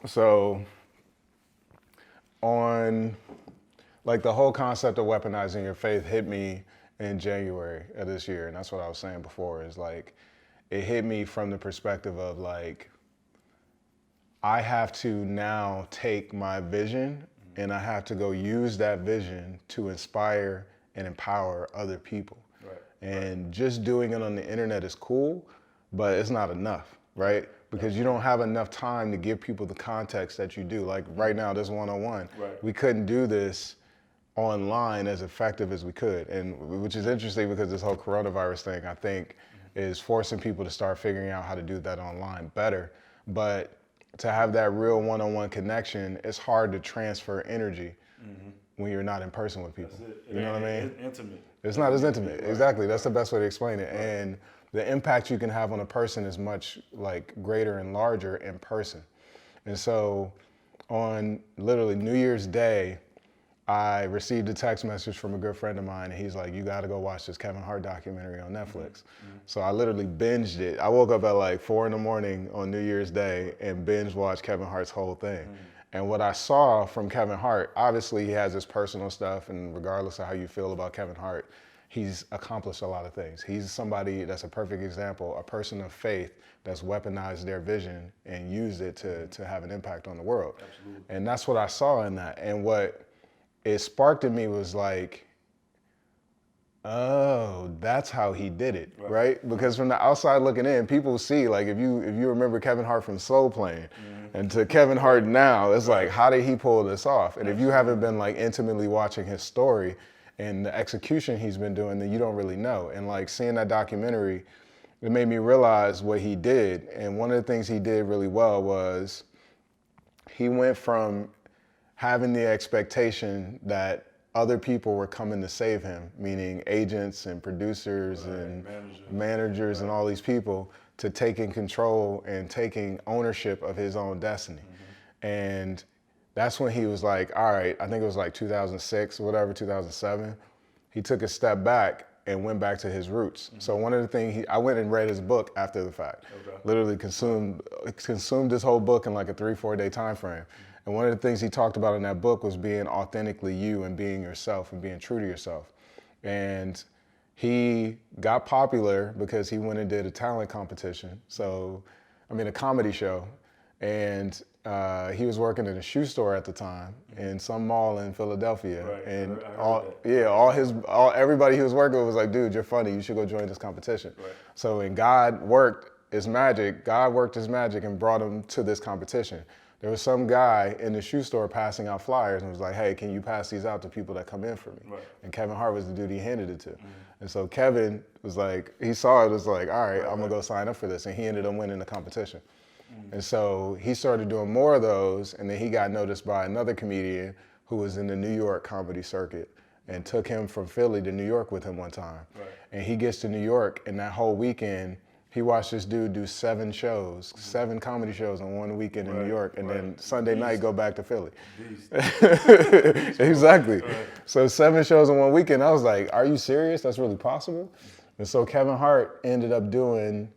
So on like the whole concept of weaponizing your faith hit me in January of this year. And that's what I was saying before is like, it hit me from the perspective of like, I have to now take my vision and I have to go use that vision to inspire and empower other people. Right. And just doing it on the internet is cool, but it's not enough, right? Because you don't have enough time to give people the context that you do. Like right now, this 101, Right. we couldn't do this online as effective as we could. And which is interesting because this whole coronavirus thing, I think, is forcing people to start figuring out how to do that online better. But to have that real one-on-one connection, it's hard to transfer energy when you're not in person with people. That's it. You know what I mean? It's intimate. It's not as intimate. Right. Exactly. That's the best way to explain it. And the impact you can have on a person is much like greater and larger in person. And so on literally New Year's Day, I received a text message from a good friend of mine, and he's like, you got to go watch this Kevin Hart documentary on Netflix. So I literally binged it. I woke up at like 4 in the morning on New Year's Day and binge watched Kevin Hart's whole thing. And what I saw from Kevin Hart, obviously he has his personal stuff, and regardless of how you feel about Kevin Hart, he's accomplished a lot of things. He's somebody that's a perfect example, a person of faith that's weaponized their vision and used it to have an impact on the world. Absolutely. And that's what I saw in that. And what it sparked in me was like, oh, that's how he did it, right? Because from the outside looking in, people see, like, if you remember Kevin Hart from Soul Plane and to Kevin Hart now, it's like, how did he pull this off? And if you haven't been like intimately watching his story and the execution he's been doing, then you don't really know. And like seeing that documentary, it made me realize what he did. And one of the things he did really well was he went from having the expectation that other people were coming to save him, meaning agents and producers and managers and all these people, to taking control and taking ownership of his own destiny. And that's when he was like, all right, I think it was like 2006 or whatever, 2007. He took a step back and went back to his roots. So one of the things, I went and read his book after the fact. Literally consumed this whole book in like a 3-4 day time frame. And one of the things he talked about in that book was being authentically you and being yourself and being true to yourself. And he got popular because he went and did a talent competition. So, I mean, a comedy show. And he was working in a shoe store at the time in some mall in Philadelphia. Right. And everybody he was working with was like, dude, you're funny. You should go join this competition. Right. So when God worked his magic and brought him to this competition. There was some guy in the shoe store passing out flyers and was like, hey, can you pass these out to people that come in for me? Right. And Kevin Hart was the dude he handed it to. And so Kevin was like, he saw it, was like, all right, I'm gonna go sign up for this. And he ended up winning the competition. And so he started doing more of those, and then he got noticed by another comedian who was in the New York comedy circuit and took him from Philly to New York with him one time. Right. And he gets to New York, and that whole weekend, he watched this dude do 7 comedy shows in one weekend in New York, and then Sunday night go back to Philly. Exactly. So 7 shows in one weekend. I was like, are you serious? That's really possible? And so Kevin Hart ended up doing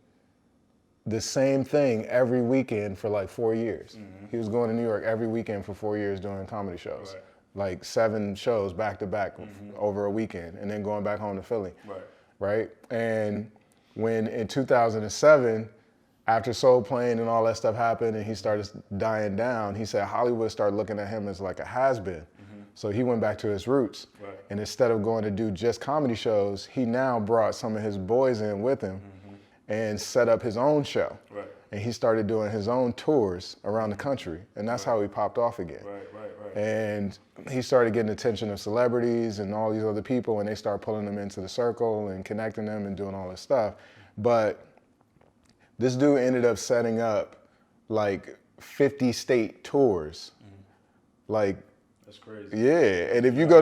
the same thing every weekend for like 4 years. He was going to New York every weekend for 4 years doing comedy shows. Like 7 shows back to back over a weekend, and then going back home to Philly. Right? And when in 2007, after Soul Plane and all that stuff happened and he started dying down, he said Hollywood started looking at him as like a has-been. So he went back to his roots. And instead of going to do just comedy shows, he now brought some of his boys in with him and set up his own show. And he started doing his own tours around the country. And that's how he popped off again. And he started getting attention of celebrities and all these other people, and they start pulling them into the circle and connecting them and doing all this stuff. But this dude ended up setting up like 50 state tours. Like, that's crazy. Yeah, and if you go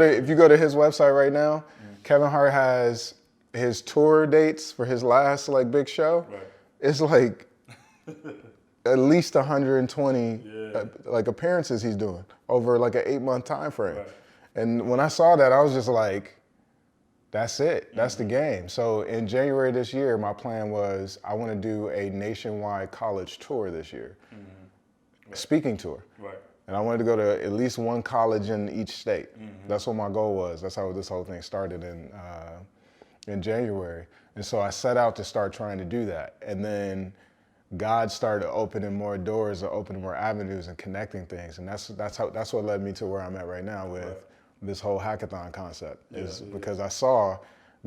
to his website right now, Kevin Hart has his tour dates for his last like big show. It's like at least 120 like appearances he's doing over like an 8-month time frame. And when I saw that, I was just like, that's it. That's the game. So in January this year, my plan was I want to do a nationwide college tour this year. speaking tour. Right. And I wanted to go to at least one college in each state. That's what my goal was. That's how this whole thing started in January. And so I set out to start trying to do that. And then God started opening more doors, or opening more avenues, and connecting things. And that's what led me to where I'm at right now with this whole hackathon concept. Because I saw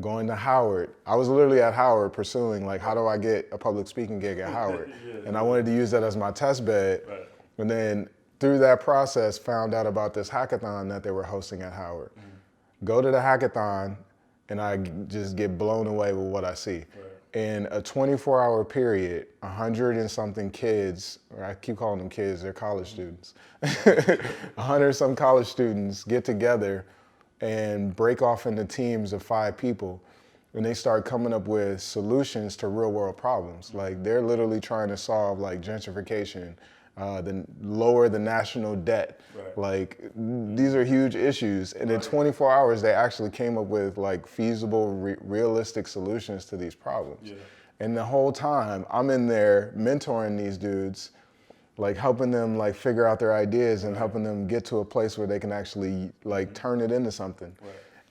going to Howard, I was literally at Howard pursuing like, how do I get a public speaking gig at Howard? And I wanted to use that as my test bed. Right. And then through that process, found out about this hackathon that they were hosting at Howard. Go to the hackathon, and I just get blown away with what I see. In a 24-hour period, 100 and something kids, or I keep calling them kids, they're college students. 100 some college students get together and break off into teams of 5 people, and they start coming up with solutions to real world problems. Like they're literally trying to solve like gentrification, then lower the national debt. Like these are huge issues. And in 24 hours, they actually came up with like feasible, realistic solutions to these problems. And the whole time I'm in there mentoring these dudes, like helping them like figure out their ideas and helping them get to a place where they can actually like turn it into something.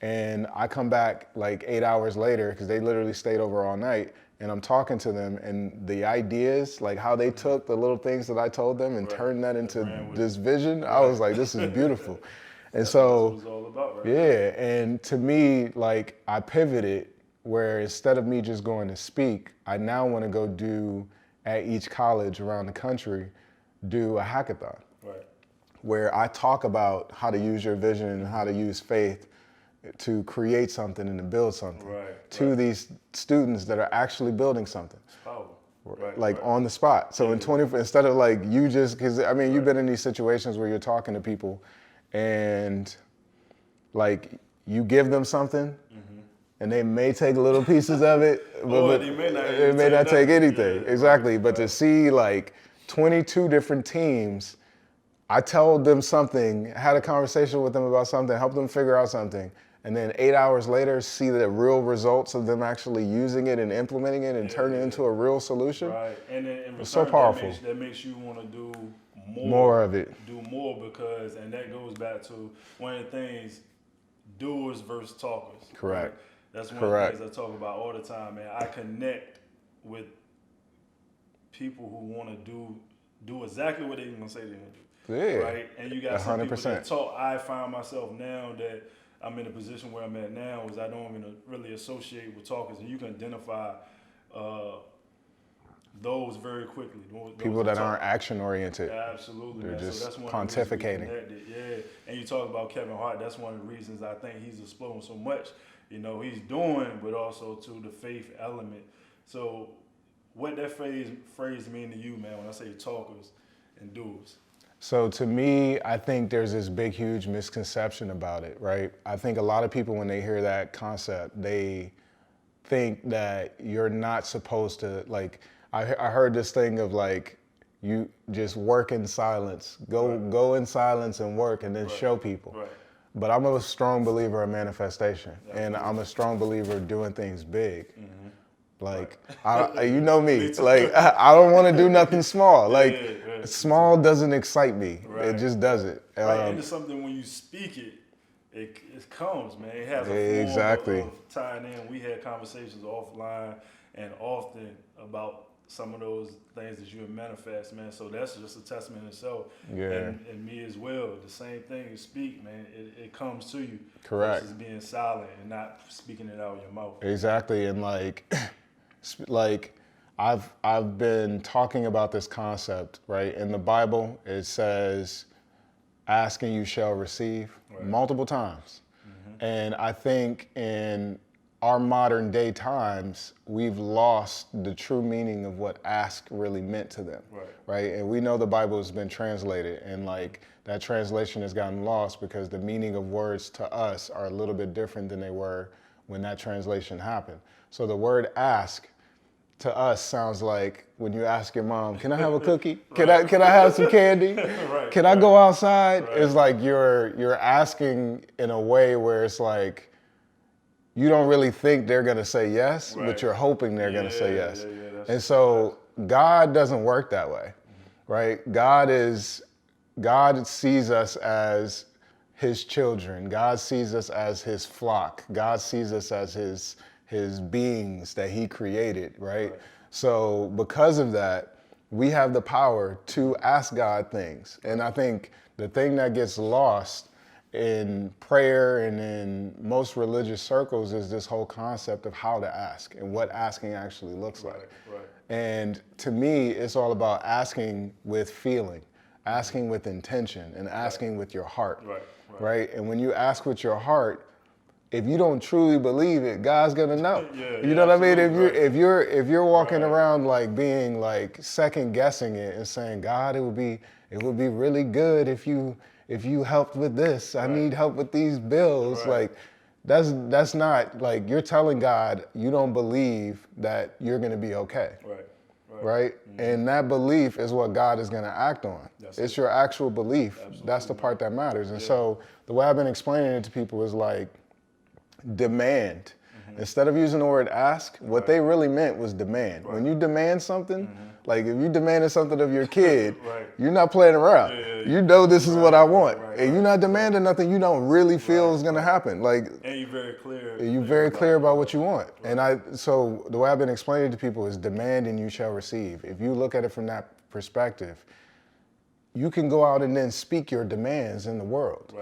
And I come back like 8 hours later, because they literally stayed over all night, and I'm talking to them, and the ideas, like how they took the little things that I told them and turned that into this vision, I was like, this is beautiful. And so, that's what it's all about, and to me, like I pivoted where instead of me just going to speak, I now want to go do at each college around the country, do a hackathon. Where I talk about how to use your vision and how to use faith to create something and to build something to these students that are actually building something. On the spot. So in 20, instead of like you just, because I mean, you've been in these situations where you're talking to people and like you give them something and they may take little pieces of it, but they may not take anything. Exactly. But to see like 22 different teams, I told them something, had a conversation with them about something, helped them figure out something, and then 8 hours later, see the real results of them actually using it and implementing it and turning it into a real solution. And then in return, so powerful. That makes you want to do more of it. Do more, because, and that goes back to one of the things, doers versus talkers. Correct. That's one of the things I talk about all the time, man. I connect with people who want to do exactly what they're going to say they're going to do. Right? And you got some 100%. People that talk. I find myself now that I'm in a position where I'm at now is I don't even really associate with talkers, and you can identify those very quickly. Those people that aren't action oriented. Absolutely. They're just so that's one pontificating. And you talk about Kevin Hart. That's one of the reasons I think he's exploding so much. You know, he's doing, but also to the faith element. So what that phrase mean to you, man, when I say talkers and doers? So to me, I think there's this big, huge misconception about it, right? I think a lot of people, when they hear that concept, they think that you're not supposed to, like, I heard this thing of like, you just work in silence, go in silence and work and then show people. But I'm a strong believer in manifestation, and I'm a strong believer of doing things big. Like, you know me, like, I don't want to do nothing small. Like, small doesn't excite me. It just doesn't. And it's something when you speak it comes, man. It has a form of tying in. We had conversations offline and often about some of those things that you have manifest, man. So that's just a testament in itself. And me as well. The same thing, you speak, man, it comes to you. Correct. Versus being silent and not speaking it out of your mouth. Exactly. And like I've been talking about this concept, right? In the Bible, it says, ask and you shall receive, multiple times. And I think in our modern day times, we've lost the true meaning of what ask really meant to them, right? And we know the Bible has been translated, and like that translation has gotten lost because the meaning of words to us are a little bit different than they were when that translation happened. So the word ask to us sounds like when you ask your mom, can I have a cookie? Can I have some candy? Can I go outside? It's like you're asking in a way where it's like, you don't really think they're gonna say yes, but you're hoping they're gonna say yes. And so God doesn't work that way. right? God sees us as his children. God sees us as his flock. God sees us as his beings that he created, right? So because of that, we have the power to ask God things. And I think the thing that gets lost in prayer and in most religious circles is this whole concept of how to ask and what asking actually looks like. And to me, it's all about asking with feeling, asking with intention, and asking with your heart, right? And when you ask with your heart, if you don't truly believe it, God's gonna know. You know what I mean? If you're walking around like being like second guessing it and saying, God, it would be really good if you helped with this. I need help with these bills. Like that's not like you're telling God you don't believe that you're gonna be okay. Right? And that belief is what God is going to act on. It's your actual belief. That's the part that matters. And so the way I've been explaining it to people is like demand. Instead of using the word ask, what they really meant was demand. When you demand something, like if you demanded something of your kid, you're not playing around. You know this is what I want. And you're not demanding nothing you don't really feel is going to happen. Like, and you're very clear. You're very clear about what you want. And so the way I've been explaining to people is demand and you shall receive. If you look at it from that perspective, you can go out and then speak your demands in the world.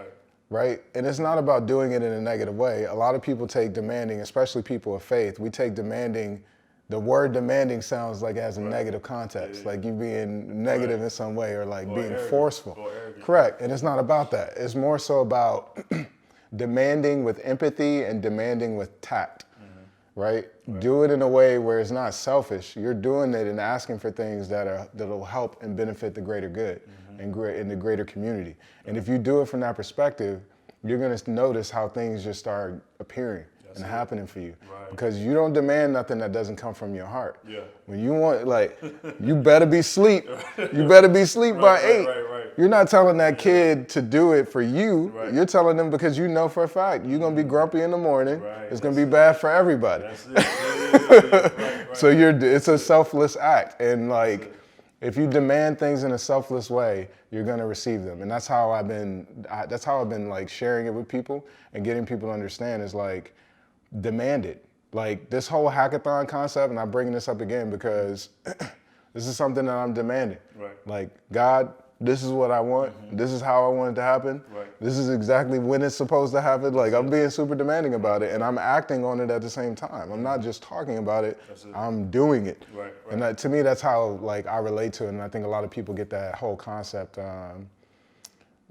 Right? And it's not about doing it in a negative way. A lot of people take demanding, especially people of faith, we take demanding, the word demanding sounds like it has a negative context, like you being negative in some way or like being forceful. Correct. And it's not about that. It's more so about demanding with empathy and demanding with tact. Right? Do it in a way where it's not selfish. You're doing it and asking for things that'll help and benefit the greater good and in the greater community. And if you do it from that perspective, you're going to notice how things just start appearing and happening for you. Because you don't demand nothing that doesn't come from your heart. When you want, like, you better be asleep. You better be asleep by 8. You're not telling that kid to do it for you. You're telling them because you know for a fact you're going to be grumpy in the morning. It's going to be bad for everybody. So it's a selfless act. And like, if you demand things in a selfless way, you're going to receive them. And that's how I've been like sharing it with people and getting people to understand is like, demand it. Like this whole hackathon concept, and I'm bringing this up again because this is something that I'm demanding. Like, God, this is what I want. This is how I want it to happen. This is exactly when it's supposed to happen. Like, I'm being super demanding about it, and I'm acting on it at the same time. I'm not just talking about it. I'm doing it. And that, to me, that's how like I relate to it. And I think a lot of people get that whole concept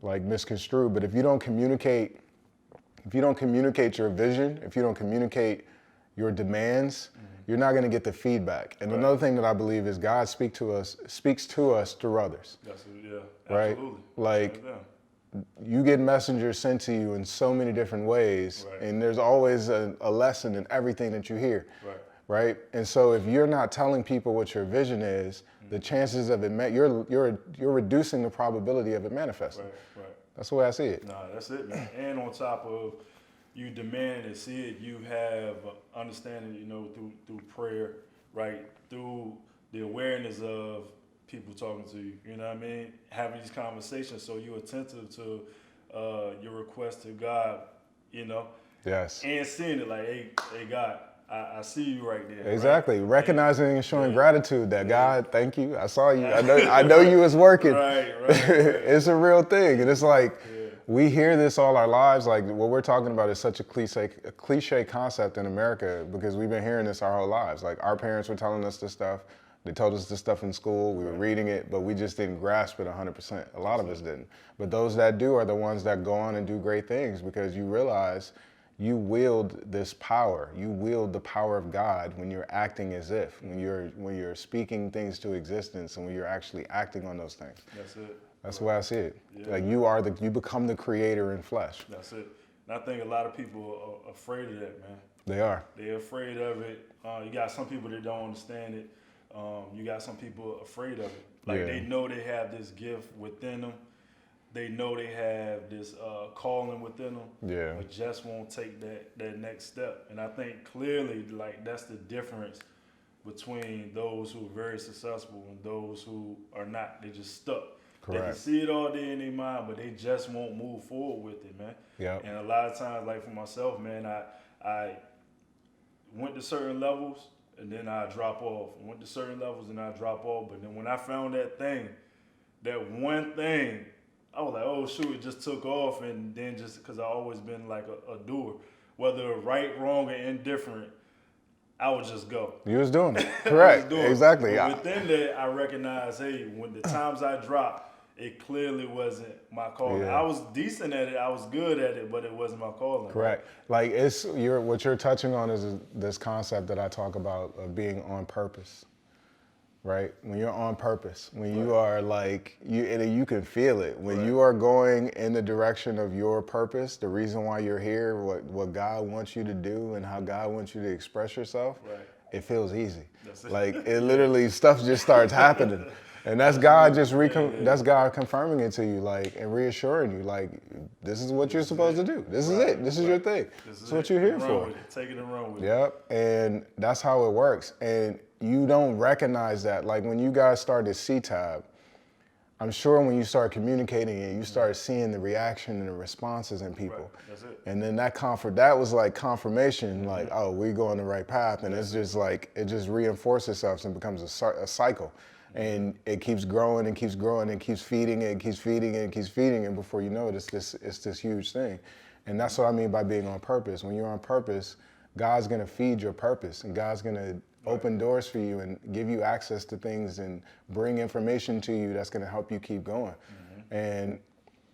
like misconstrued. But if you don't communicate your vision, if you don't communicate your demands, you're not going to get the feedback. And another thing that I believe is God speaks to us through others. Right? Absolutely. Like, you get messengers sent to you in so many different ways, and there's always a lesson in everything that you hear. Right? And so if you're not telling people what your vision is, the chances of it, you're reducing the probability of it manifesting. That's the way I see it. Nah, that's it, man. And on top of you demanding to see it, you have understanding, you know, through prayer, right? Through the awareness of people talking to you, you know what I mean? Having these conversations, so you're attentive to your request to God, you know? Yes. And seeing it like, hey God, I see you right there. Exactly. Recognizing and showing gratitude that God, thank you. I saw you. I know you was working. It's a real thing. And it's like, we hear this all our lives. Like what we're talking about is such a cliche concept in America because we've been hearing this our whole lives. Like our parents were telling us this stuff. They told us this stuff in school. We were reading it, but we just didn't grasp it 100%. A lot of us didn't. But those that do are the ones that go on and do great things because you realize you wield this power. You wield the power of God when you're acting as if, when you're speaking things to existence and when you're actually acting on those things. That's it. That's the way I see it. Like you become the creator in flesh. That's it. And I think a lot of people are afraid of that, man. They are. They're afraid of it. You got some people that don't understand it. You got some people afraid of it. Like they know they have this gift within them. They know they have this calling within them, but just won't take that next step. And I think clearly, like that's the difference between those who are very successful and those who are not. They just stuck. Correct. They can see it all day in their mind, but they just won't move forward with it, man. Yep. And a lot of times, like for myself, man, I went to certain levels and then I drop off. Went to certain levels and I drop off. But then when I found that one thing, I was like, oh shoot, it just took off. And then just because I always been like a doer, whether right, wrong, or indifferent, I would just go. You was doing it. Correct. Exactly. But within that, I recognized, hey, when the times I dropped, it clearly wasn't my calling. Yeah. I was decent at it, I was good at it, but it wasn't my calling. Correct. Like what you're touching on is this concept that I talk about of being on purpose. Right? When you're on purpose, when you are like, you can feel it. When you are going in the direction of your purpose, the reason why you're here, what God wants you to do and how God wants you to express yourself, it feels easy. That's it. Like it literally, stuff just starts happening. And that's God that's God confirming it to you, like, and reassuring you, like, this is what you're supposed to do. This is it. This is your thing. This is what you're here for. Take it and run with it. Yep. And that's how it works. And you don't recognize that. Like when you guys started C-Tab, I'm sure when you start communicating it, you start seeing the reaction and the responses in people. Right. That's it. And then that was like confirmation, like, oh, we're going the right path. And it's just like, it just reinforces itself and becomes a cycle. And it keeps growing and keeps growing and keeps feeding it and keeps feeding it and keeps feeding it. And before you know it, it's this huge thing. And that's what I mean by being on purpose. When you're on purpose, God's going to feed your purpose, and God's going to open doors for you and give you access to things and bring information to you that's going to help you keep going. And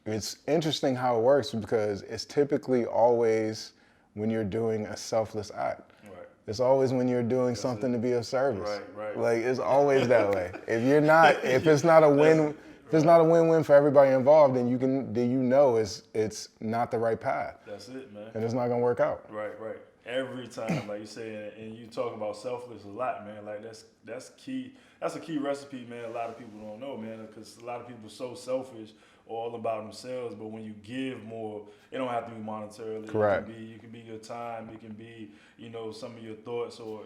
it's interesting how it works because it's typically always when you're doing a selfless act. It's always when you're doing something to be of service. Right. Like it's always that way. If it's not a win-win for everybody involved, then you know it's not the right path. That's it, man. And it's not gonna work out. Right. Every time, like you say, and you talk about selfless a lot, man. Like that's key. That's a key recipe, man. A lot of people don't know, man, because a lot of people are so selfish, all about themselves. But when you give more, it don't have to be monetarily. Correct. It can be your time. It can be, some of your thoughts or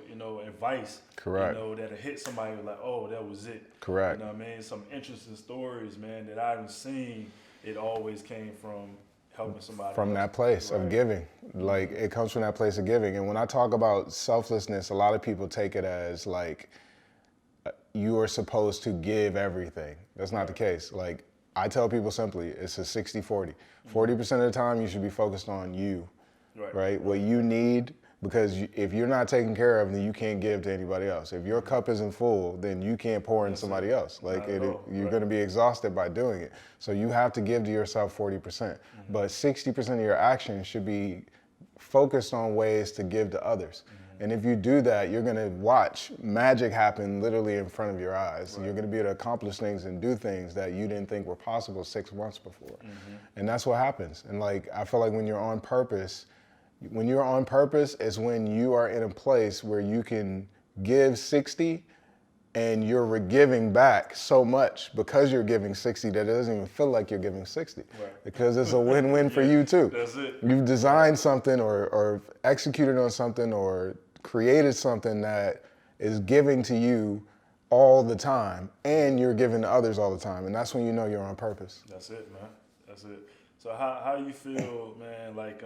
advice. Correct. That'll hit somebody like, oh, that was it. Correct. You know what I mean? Some interesting stories, man, that I haven't seen. It always came from helping somebody from else. that place of giving. Like it comes from that place of giving. And when I talk about selflessness, a lot of people take it as like you are supposed to give everything. That's not the case. Like I tell people simply, it's a 60-40. 40% of the time you should be focused on you, right? What you need, because if you're not taken care of, then you can't give to anybody else. If your cup isn't full, then you can't pour in somebody else. Like you're going to be exhausted by doing it. So you have to give to yourself 40%. But 60% of your actions should be focused on ways to give to others. And if you do that, you're going to watch magic happen literally in front of your eyes. You're going to be able to accomplish things and do things that you didn't think were possible 6 months before. And that's what happens. And like I feel like when you're on purpose is when you are in a place where you can give 60 and you're giving back so much because you're giving 60 that it doesn't even feel like you're giving 60. Because it's a win-win for you too. That's it. You've designed something or executed on something or created something that is giving to you all the time and you're giving to others all the time. And that's when you know you're on purpose. That's it, man. That's it. So how you feel, man, like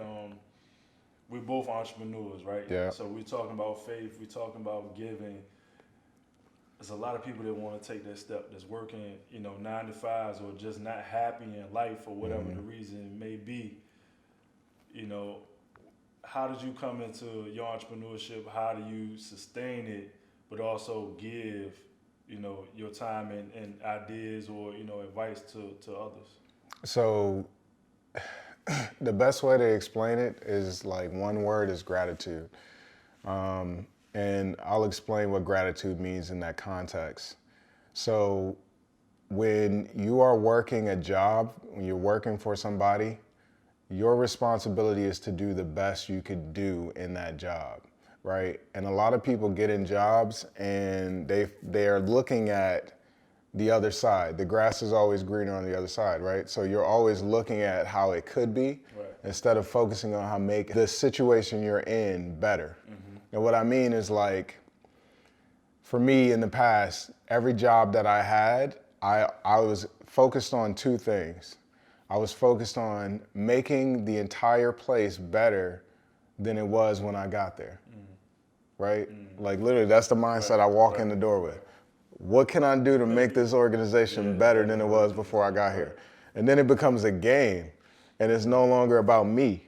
we're both entrepreneurs, right? Yeah. So we're talking about faith, we're talking about giving. There's a lot of people that want to take that step that's working, 9 to 5s or just not happy in life for whatever the reason may be. How did you come into your entrepreneurship? How do you sustain it, but also give, your time and ideas or, advice to others? So the best way to explain it is like one word is gratitude. And I'll explain what gratitude means in that context. So when you are working a job, when you're working for somebody, your responsibility is to do the best you could do in that job, right? And a lot of people get in jobs and they are looking at the other side. The grass is always greener on the other side, right? So you're always looking at how it could be instead of focusing on how to make the situation you're in better. And what I mean is like, for me in the past, every job that I had, I was focused on two things. I was focused on making the entire place better than it was when I got there, right? Like literally, that's the mindset I walk in the door with. What can I do to make this organization better than it was before I got here? And then it becomes a game, and it's no longer about me.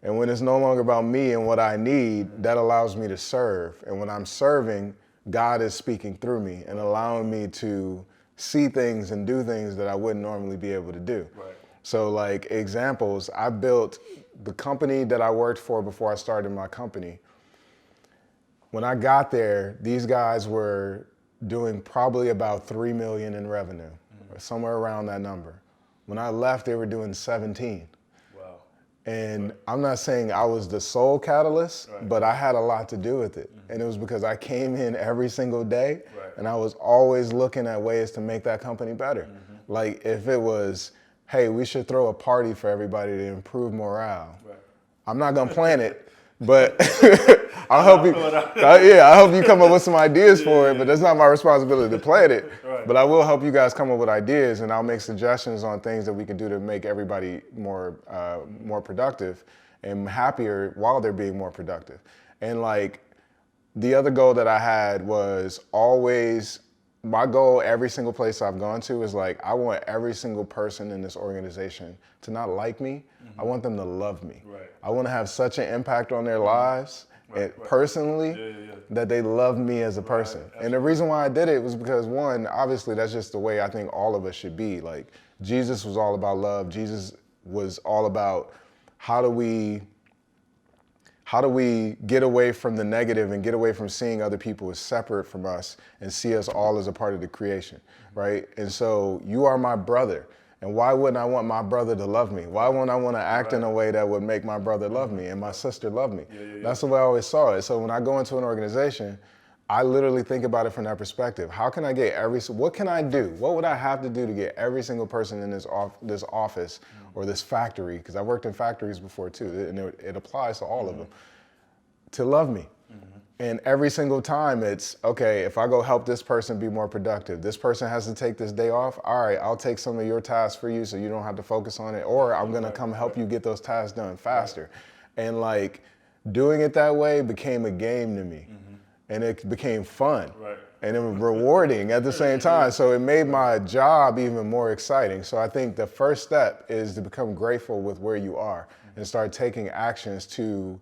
And when it's no longer about me and what I need, that allows me to serve. And when I'm serving, God is speaking through me and allowing me to see things and do things that I wouldn't normally be able to do. Right. So like examples, I built the company that I worked for before I started my company. When I got there, these guys were doing probably about 3 million in revenue, or somewhere around that number. When I left, they were doing 17. Wow. And I'm not saying I was the sole catalyst, but I had a lot to do with it. And it was because I came in every single day and I was always looking at ways to make that company better. Like if it was, hey, we should throw a party for everybody to improve morale. I'm not gonna plan it, but I'll help you. I'll help you come up with some ideas for it, but that's not my responsibility to plan it. But I will help you guys come up with ideas, and I'll make suggestions on things that we can do to make everybody more productive and happier while they're being more productive. And like the other goal that I had was always, my goal every single place I've gone to is like, I want every single person in this organization to not like me. I want them to love me. I want to have such an impact on their lives personally that they love me as a person. And the reason why I did it was because, one, obviously that's just the way I think all of us should be. Like Jesus was all about love. Jesus was all about how do we get away from the negative and get away from seeing other people as separate from us and see us all as a part of the creation, right? And so you are my brother. And why wouldn't I want my brother to love me? Why wouldn't I want to act in a way that would make my brother love me and my sister love me? That's the way I always saw it. So when I go into an organization, I literally think about it from that perspective. How can I get what can I do? What would I have to do to get every single person in this office or this factory, because I worked in factories before too, and it applies to all of them, to love me. And every single time it's, okay, if I go help this person be more productive, this person has to take this day off, all right, I'll take some of your tasks for you so you don't have to focus on it, or I'm gonna come help you get those tasks done faster. And like, doing it that way became a game to me. And it became fun. And it was rewarding at the same time. So it made my job even more exciting. So I think the first step is to become grateful with where you are and start taking actions to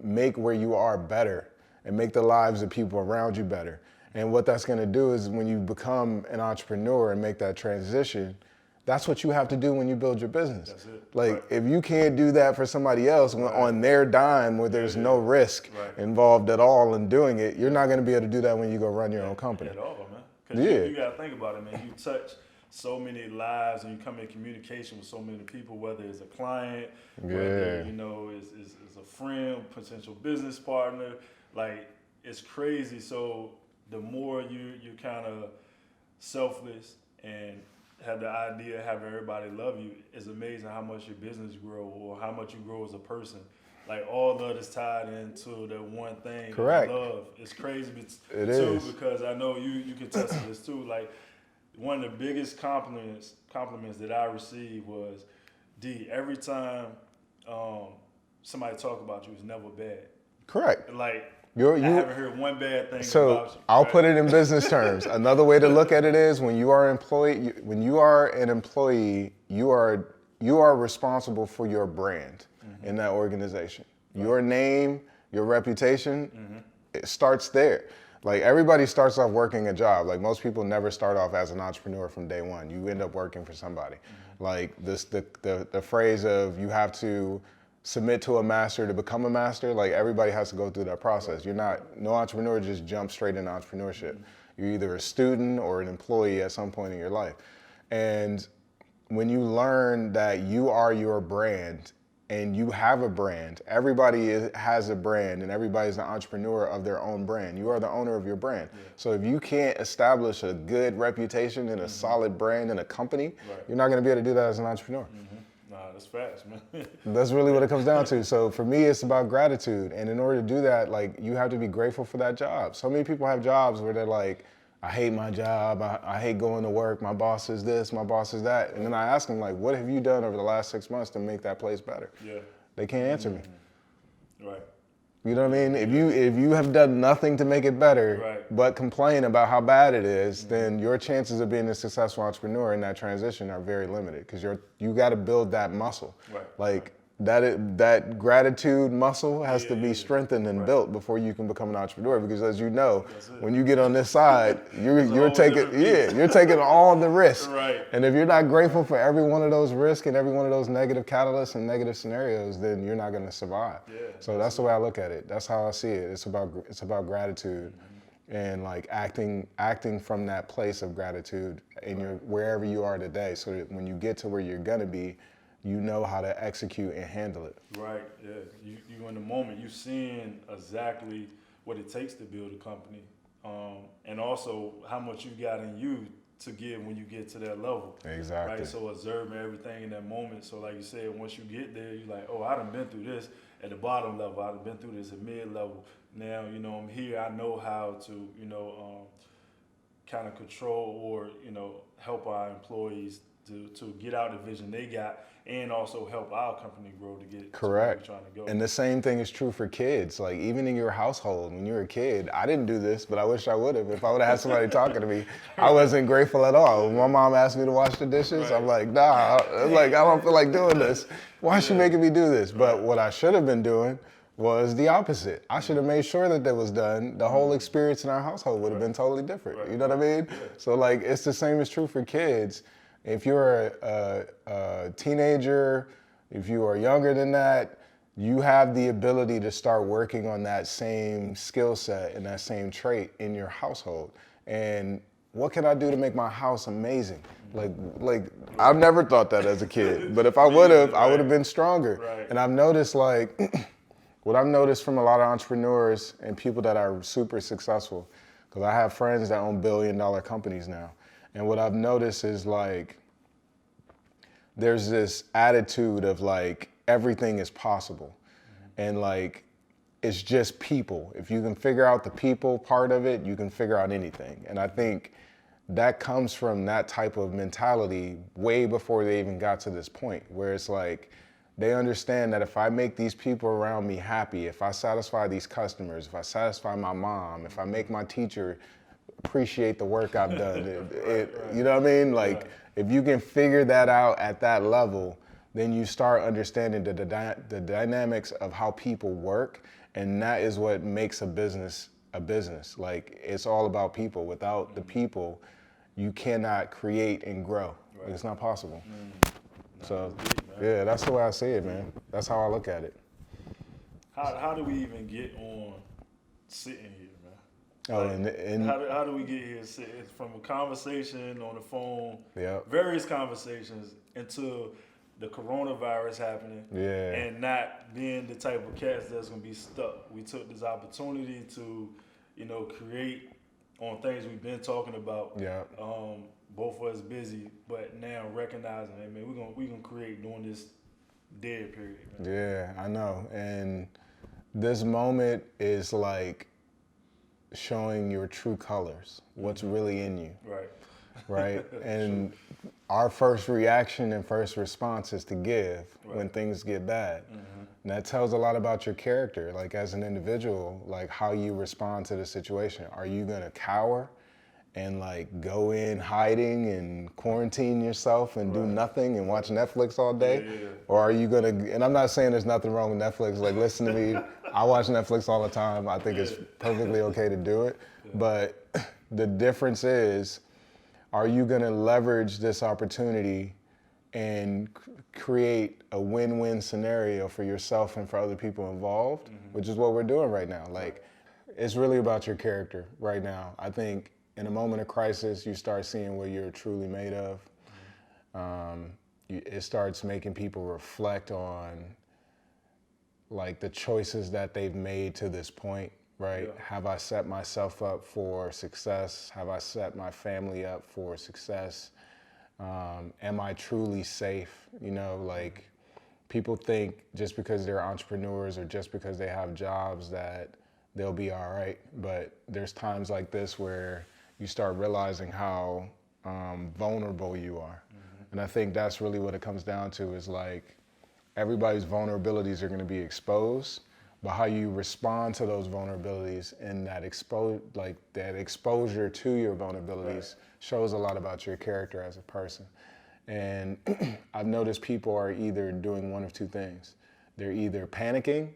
make where you are better and make the lives of people around you better. And what that's gonna do is when you become an entrepreneur and make that transition, that's what you have to do when you build your business. That's it. Like if you can't do that for somebody else on their dime where there's no risk involved at all in doing it, you're not gonna be able to do that when you go run your own company. At all, man. Because you gotta think about it, man. You touch so many lives and you come in communication with so many people, whether it's a client, whether is a friend, potential business partner. Like it's crazy. So the more you're kind of selfless and have the idea of having everybody love you, it's amazing how much your business grow or how much you grow as a person. Like all of it's tied into that one thing. Correct. Love. It's crazy. It is. Because I know you can test this too. Like one of the biggest compliments that I received was, D, every time somebody talk about you, it's never bad. Correct. Like I haven't heard one bad thing about you. I'll put it in business terms. Another way to look at it is when you are an employee, you are responsible for your brand in that organization. Your name, your reputation, it starts there. Like everybody starts off working a job. Like most people never start off as an entrepreneur from day one. You end up working for somebody. Like the phrase of you have to submit to a master to become a master, like everybody has to go through that process. No entrepreneur just jumps straight into entrepreneurship. You're either a student or an employee at some point in your life. And when you learn that you are your brand and you have a brand, everybody has a brand and everybody's an entrepreneur of their own brand. You are the owner of your brand. So if you can't establish a good reputation and a solid brand in a company, you're not gonna be able to do that as an entrepreneur. Nah, that's facts, man. That's really what it comes down to. So for me, it's about gratitude. And in order to do that, like, you have to be grateful for that job. So many people have jobs where they're like, I hate my job. I hate going to work. My boss is this, my boss is that. And then I ask them, like, what have you done over the last 6 months to make that place better? Yeah. They can't answer me. Right. You know what I mean? If you have done nothing to make it better, Right. but complain about how bad it is, then your chances of being a successful entrepreneur in that transition are very limited, because you got to build that muscle. Right. Like that gratitude muscle has to be strengthened and built before you can become an entrepreneur. Because as you know, when you get on this side, you're taking all the risks. Right. And if you're not grateful for every one of those risks and every one of those negative catalysts and negative scenarios, then you're not going to survive. Yeah, so that's the way I look at it. That's how I see it. It's about gratitude, and like acting from that place of gratitude in your wherever you are today, so that when you get to where you're gonna be, you know how to execute and handle it. Right. Yeah. You in the moment. You seeing exactly what it takes to build a company, and also how much you got in you to give when you get to that level. Exactly. Right. So observing everything in that moment. So like you said, once you get there, you're like, oh, I done been through this at the bottom level. I done been through this at mid level. Now, I'm here. I know how to, kind of control or, help our employees to get out the vision they got, and also help our company grow to get correct. to where we're trying to go. And the same thing is true for kids. Like, even in your household, when you were a kid, I didn't do this, but I wish I would have. If I would have had somebody talking to me, I wasn't grateful at all. When my mom asked me to wash the dishes, I'm like, nah, I don't feel like doing this. Why is she making me do this? But what I should have been doing was the opposite. I should have made sure that was done. The whole experience in our household would have been totally different. You know what I mean? Yeah. So like, it's the same is true for kids. If you're a teenager, if you are younger than that, you have the ability to start working on that same skill set and that same trait in your household. And what can I do to make my house amazing? Like I've never thought that as a kid, but if I would have, I would have been stronger. Right. And I've noticed, like, what I've noticed from a lot of entrepreneurs and people that are super successful, because I have friends that own billion-dollar companies now. And what I've noticed is, like, there's this attitude of, like, everything is possible. And, like, it's just people. If you can figure out the people part of it, you can figure out anything. And I think that comes from that type of mentality way before they even got to this point, where it's like, they understand that if I make these people around me happy, if I satisfy these customers, if I satisfy my mom, if I make my teacher appreciate the work I've done, you know what I mean? Like, if you can figure that out at that level, then you start understanding the dynamics of how people work, and that is what makes a business a business. Like, it's all about people. Without the people, you cannot create and grow. Right. It's not possible. So, yeah, that's the way I see it, man. That's how I look at it. How do we even get on sitting here, man? Oh, like, and how do we get here sitting from a conversation on the phone, yep. various conversations, until the coronavirus happening, and not being the type of cats that's gonna be stuck. We took this opportunity to, create on things we've been talking about. Yeah. Both of us busy, but now recognizing, hey, man, we're gonna create during this dead period. Man. Yeah, I know. And this moment is like showing your true colors, what's really in you. Right. Right. And our first reaction and first response is to give when things get bad. And that tells a lot about your character, like as an individual, like how you respond to the situation. Are you gonna cower and like go in hiding and quarantine yourself and do nothing and watch Netflix all day? Yeah. Or are you gonna, and I'm not saying there's nothing wrong with Netflix, like listen to me, I watch Netflix all the time. I think it's perfectly okay to do it. But the difference is, are you gonna leverage this opportunity and create a win-win scenario for yourself and for other people involved, which is what we're doing right now. Like, it's really about your character right now. I think in a moment of crisis, you start seeing what you're truly made of. It starts making people reflect on like the choices that they've made to this point, right? Yeah. Have I set myself up for success? Have I set my family up for success? Am I truly safe? Like, people think just because they're entrepreneurs or just because they have jobs that they'll be all right. But there's times like this where you start realizing how vulnerable you are. And I think that's really what it comes down to is like everybody's vulnerabilities are going to be exposed, but how you respond to those vulnerabilities and that exposure to your vulnerabilities shows a lot about your character as a person. And I've noticed people are either doing one of two things. They're either panicking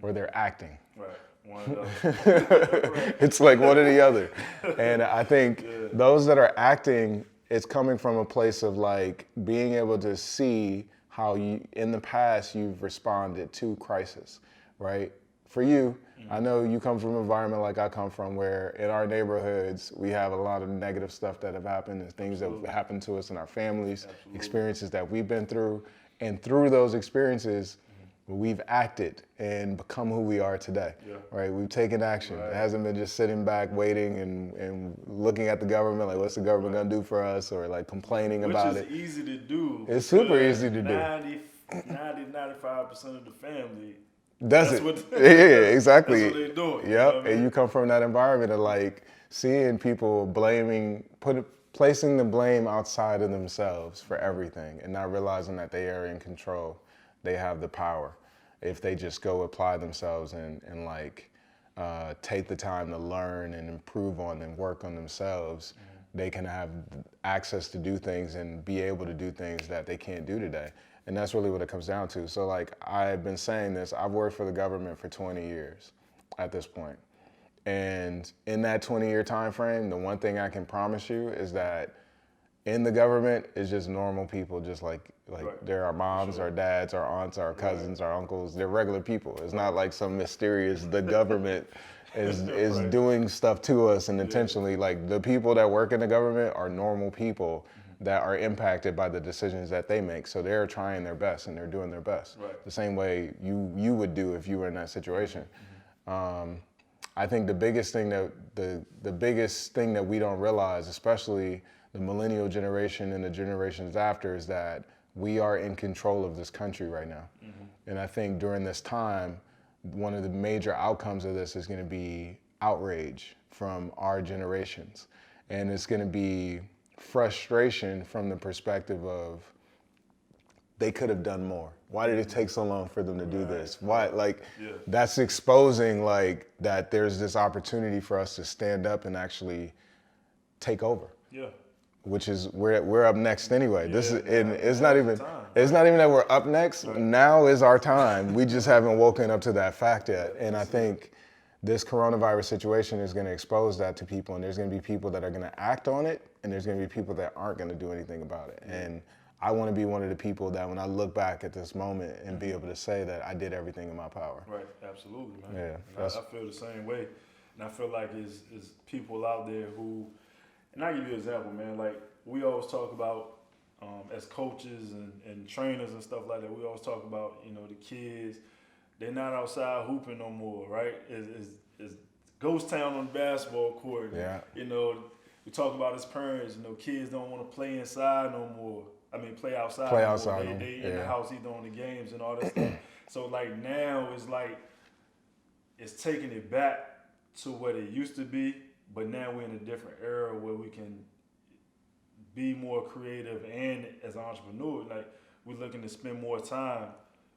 or they're acting. Right. One of those. It's like one or the other. And I think those that are acting, it's coming from a place of like being able to see how you, in the past, you've responded to crisis, right? For you, I know you come from an environment like I come from where in our neighborhoods, we have a lot of negative stuff that have happened and things that have happened to us in our families, experiences that we've been through. And through those experiences, we've acted and become who we are today, right? We've taken action. It hasn't been just sitting back, waiting and looking at the government, like what's the government gonna do for us, or like complaining about it. Which is easy to do. It's super easy to do. 95% of the family That's it. What, yeah, exactly. That's what they're doing. Yep, You know what I mean? And you come from that environment of like seeing people placing the blame outside of themselves for everything and not realizing that they are in control. They have the power. If they just go apply themselves and take the time to learn and improve on and work on themselves, they can have access to do things and be able to do things that they can't do today. And that's really what it comes down to. So like I've been saying this, I've worked for the government for 20 years at this point. And in that 20-year time frame, the one thing I can promise you is that in the government is just normal people, just like they're our moms, our dads, our aunts, our cousins, our uncles. They're regular people. It's not like some mysterious, the government is doing stuff to us and intentionally. Like the people that work in the government are normal people that are impacted by the decisions that they make. So they're trying their best and they're doing their best. The same way you would do if you were in that situation. I think the biggest thing that we don't realize, especially the millennial generation and the generations after, is that we are in control of this country right now. And I think during this time, one of the major outcomes of this is going to be outrage from our generations. And it's going to be frustration from the perspective of they could have done more. Why did it take so long for them to do this? Why, that's exposing like that there's this opportunity for us to stand up and actually take over. Which is we're up next anyway. This is and it's not even that we're up next. Now is our time. We just haven't woken up to that fact yet. And I think this coronavirus situation is going to expose that to people, and there's going to be people that are going to act on it, and there's going to be people that aren't going to do anything about it. And I want to be one of the people that when I look back at this moment and be able to say that I did everything in my power. Right, absolutely, man. Yeah, I feel the same way. And I feel like there's people out there who, and I'll give you an example, man. Like we always talk about as coaches and trainers and stuff like that, we always talk about, the kids, they're not outside hooping no more, right? It's ghost town on the basketball court. Yeah. We talk about as parents, kids don't want to play inside no more. I mean, play outside. Play outside. They in the house either on the games and all that stuff. So like now it's taking it back to what it used to be, but now we're in a different era where we can be more creative, and as an entrepreneur, like we're looking to spend more time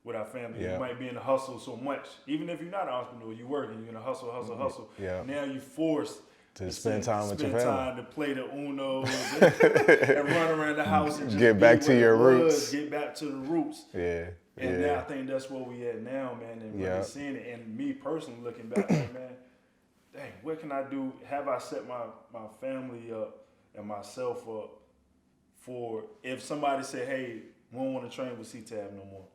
with our family. You might be in the hustle so much. Even if you're not an entrepreneur, you're working, you're in a hustle. Yeah. Now you're forced to spend time with your family. Spend time to play the Uno and run around the house and just get back to your roots. Get back to the roots. Yeah. And now I think that's where we at now, man. And really seeing it, and me personally looking back, like, man, dang, what can I do? Have I set my family up and myself up for if somebody said, hey, we don't want to train with C-Tab no more,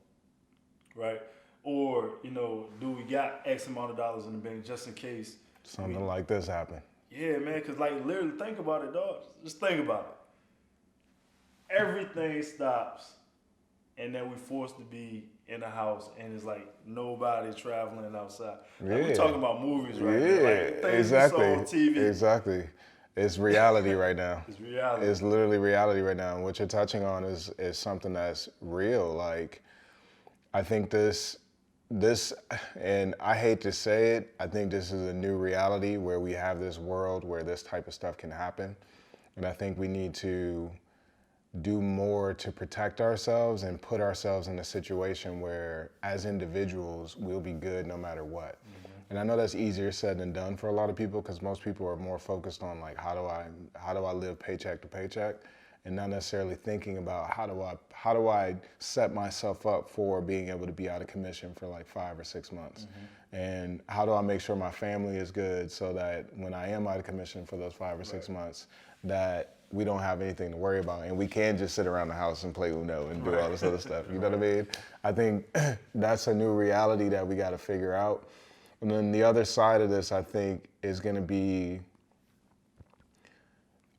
right? Or, do we got X amount of dollars in the bank just in case something like this happen? Yeah, man, because like literally think about it, dog. Just think about it. Everything stops, and then we're forced to be in the house, and it's like nobody traveling outside. Like, we're talking about movies right now. Like, things exactly. on TV. Exactly. It's reality right now. It's reality. It's literally reality right now. And what you're touching on is something that's real. Like, I think this, and I hate to say it, I think this is a new reality where we have this world where this type of stuff can happen. And I think we need to do more to protect ourselves and put ourselves in a situation where as individuals, we'll be good no matter what. And I know that's easier said than done for a lot of people because most people are more focused on like, how do I live paycheck to paycheck? And not necessarily thinking about how do I set myself up for being able to be out of commission for like 5 or 6 months, and how do I make sure my family is good so that when I am out of commission for those 5 or 6 months, that we don't have anything to worry about, and we can just sit around the house and play Uno and do all this other stuff. You know what I mean? I think that's a new reality that we got to figure out. And then the other side of this, I think, is going to be.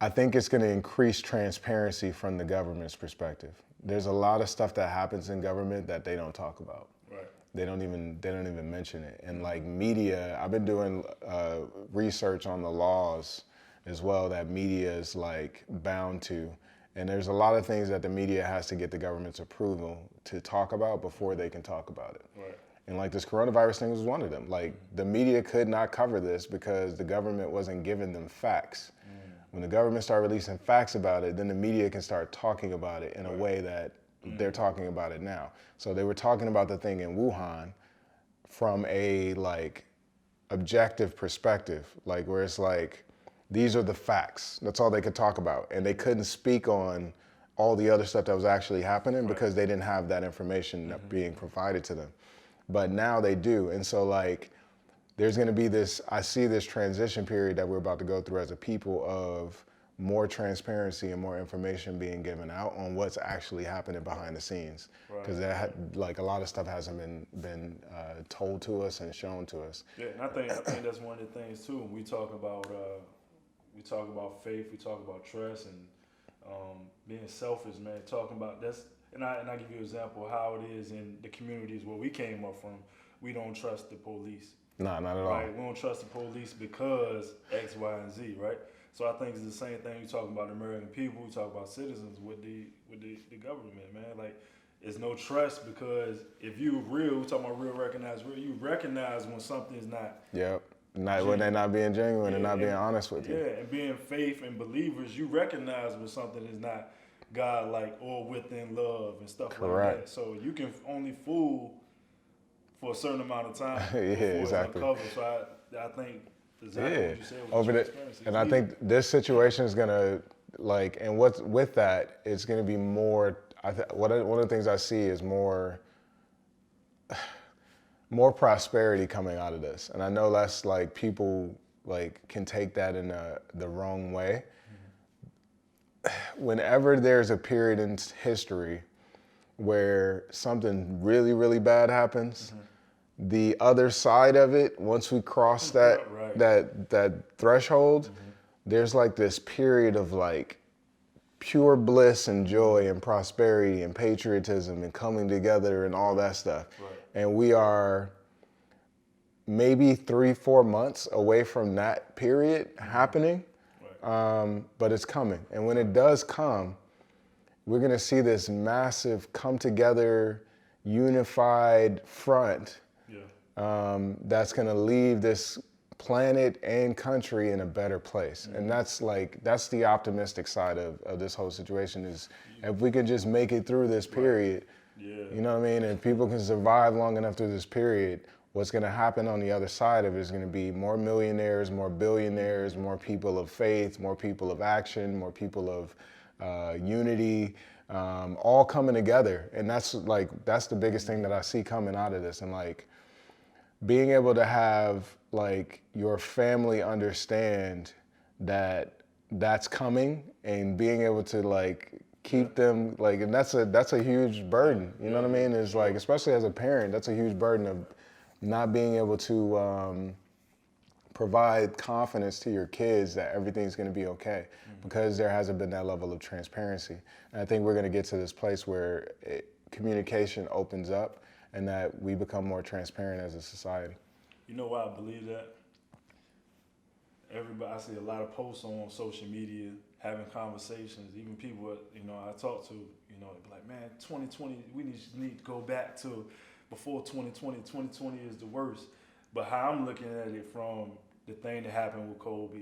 I think it's going to increase transparency from the government's perspective. There's a lot of stuff that happens in government that they don't talk about. Right. They don't even mention it. And like media, I've been doing research on the laws as well that media is like bound to. And there's a lot of things that the media has to get the government's approval to talk about before they can talk about it. Right. And like this coronavirus thing was one of them. Like the media could not cover this because the government wasn't giving them facts. When the government start releasing facts about it, then the media can start talking about it in a way that they're talking about it now. So they were talking about the thing in Wuhan from a like objective perspective, like where it's like, these are the facts. That's all they could talk about. And they couldn't speak on all the other stuff that was actually happening because they didn't have that information being provided to them. But now they do. And so like, there's going to be this, I see this transition period that we're about to go through as a people of more transparency and more information being given out on what's actually happening behind the scenes. Because like a lot of stuff hasn't been told to us and shown to us. Yeah, and I think that's one of the things too. When we talk about faith, we talk about trust and being selfish, man. Talking about that's, and I give you an example of how it is in the communities where we came up from. We don't trust the police. No, not at all. Right, we don't trust the police because X, Y, and Z, right? So I think it's the same thing. You talk about American people, we talk about citizens with the government, man. Like, there's no trust because if you real, we talking about real, recognize real. You recognize when something is not. Yep. Not when they're not being genuine and not being honest with you. Yeah, and being faith and believers, you recognize when something is not God-like or within love and stuff like that. So you can only fool for a certain amount of time. Yeah, exactly. So I think exactly what you said. Over the, and I think this situation is gonna like, and what's with that, it's gonna be more. One of the things I see is more prosperity coming out of this, and I know that's like people like can take that in the wrong way. Whenever there's a period in history where something really, really bad happens, the other side of it, once we cross that that threshold, there's like this period of like pure bliss and joy and prosperity and patriotism and coming together and all that stuff. And we are maybe 3-4 months away from that period happening, but it's coming. And when it does come, we're gonna see this massive come together, unified front that's gonna leave this planet and country in a better place. And that's the optimistic side of this whole situation is if we can just make it through this period, you know what I mean? And people can survive long enough through this period, what's gonna happen on the other side of it is gonna be more millionaires, more billionaires, more people of faith, more people of action, more people of unity, all coming together. And that's the biggest thing that I see coming out of this. And like being able to have like your family understand that that's coming and being able to like keep them like, and that's a huge burden, you know what I mean? Is like, especially as a parent, that's a huge burden of not being able to provide confidence to your kids that everything's going to be okay because there hasn't been that level of transparency. And I think we're going to get to this place where communication opens up and that we become more transparent as a society. You know why I believe that? I see a lot of posts on social media, having conversations, even people, I talk to, You know, be like, man, 2020, we need to go back to before 2020. 2020 is the worst. But how I'm looking at it from the thing that happened with Kobe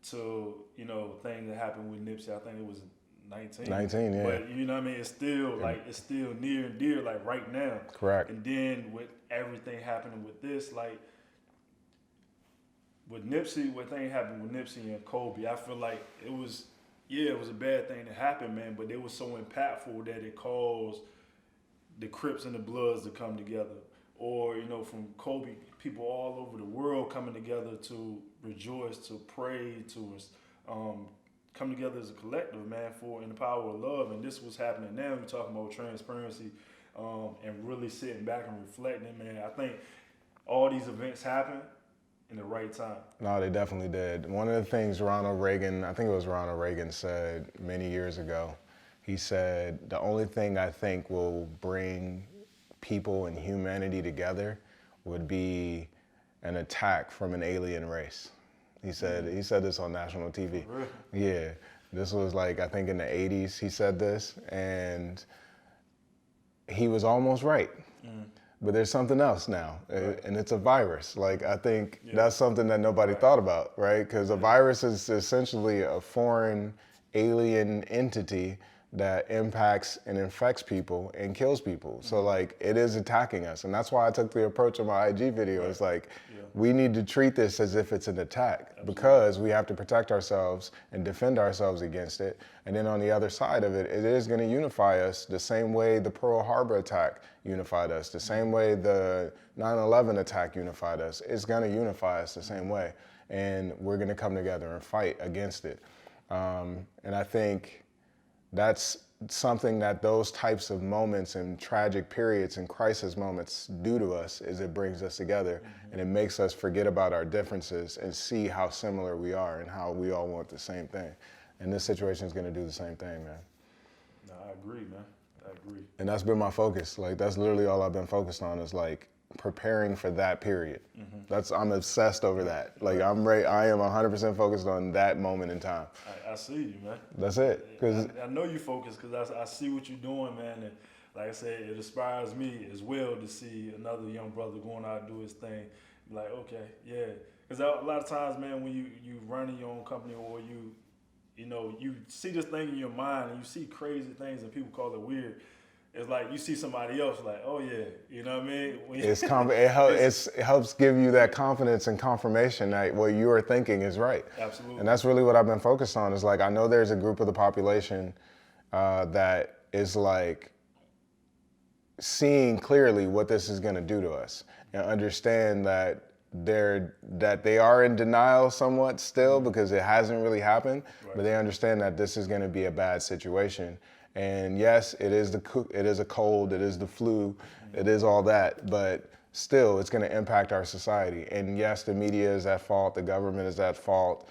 to, you know, thing that happened with Nipsey, I think it was 19. 19, yeah. But you know what I mean? It's still like, it's still near and dear, like right now. Correct. And then with everything happening with this, like with Nipsey, what thing happened with Nipsey and Kobe, I feel like it was a bad thing that happened, man, but it was so impactful that it caused the Crips and the Bloods to come together. Or, you know, from Kobe, people all over the world coming together to rejoice, to pray, to come together as a collective, man, in the power of love. And this was happening now. We're talking about transparency and really sitting back and reflecting, man. I think all these events happen in the right time. No, they definitely did. One of the things Ronald Reagan, I think it was Ronald Reagan, said many years ago, he said, the only thing I think will bring people and humanity together would be an attack from an alien race. He said this on national TV. Really? Yeah, this was like, I think in the 80s he said this, and he was almost right. But there's something else now, and it's a virus. Like, I think that's something that nobody thought about, right? Because a virus is essentially a foreign alien entity that impacts and infects people and kills people. So like, it is attacking us. And that's why I took the approach of my IG video. It's like, we need to treat this as if it's an attack, because we have to protect ourselves and defend ourselves against it. And then on the other side of it, it is gonna unify us the same way the Pearl Harbor attack unified us, the same way the 9/11 attack unified us. It's gonna unify us the same way. And we're gonna come together and fight against it. And I think that's something that those types of moments and tragic periods and crisis moments do to us, is it brings us together and it makes us forget about our differences and see how similar we are and how we all want the same thing. And this situation is gonna do the same thing, man. No, I agree, man. I agree. And that's been my focus. Like, that's literally all I've been focused on, is like preparing for that period. I'm obsessed over that. Like, I am 100% focused on that moment in time. I see you, man. That's it. Cause I know you focus, because I see what you're doing, man. And like I said, it inspires me as well to see another young brother going out and do his thing. Like, okay, yeah. Because a lot of times, man, when you running your own company, or you know, you see this thing in your mind and you see crazy things and people call it weird. It's like you see somebody else, like, oh yeah, you know what I mean? It helps give you that confidence and confirmation that what you are thinking is right. Absolutely. And that's really what I've been focused on. Is like, I know there's a group of the population that is like seeing clearly what this is going to do to us, and understand that they are in denial somewhat still, because it hasn't really happened, but they understand that this is going to be a bad situation. And yes, it is a cold, it is the flu, it is all that, but still, it's going to impact our society. And yes, the media is at fault, the government is at fault,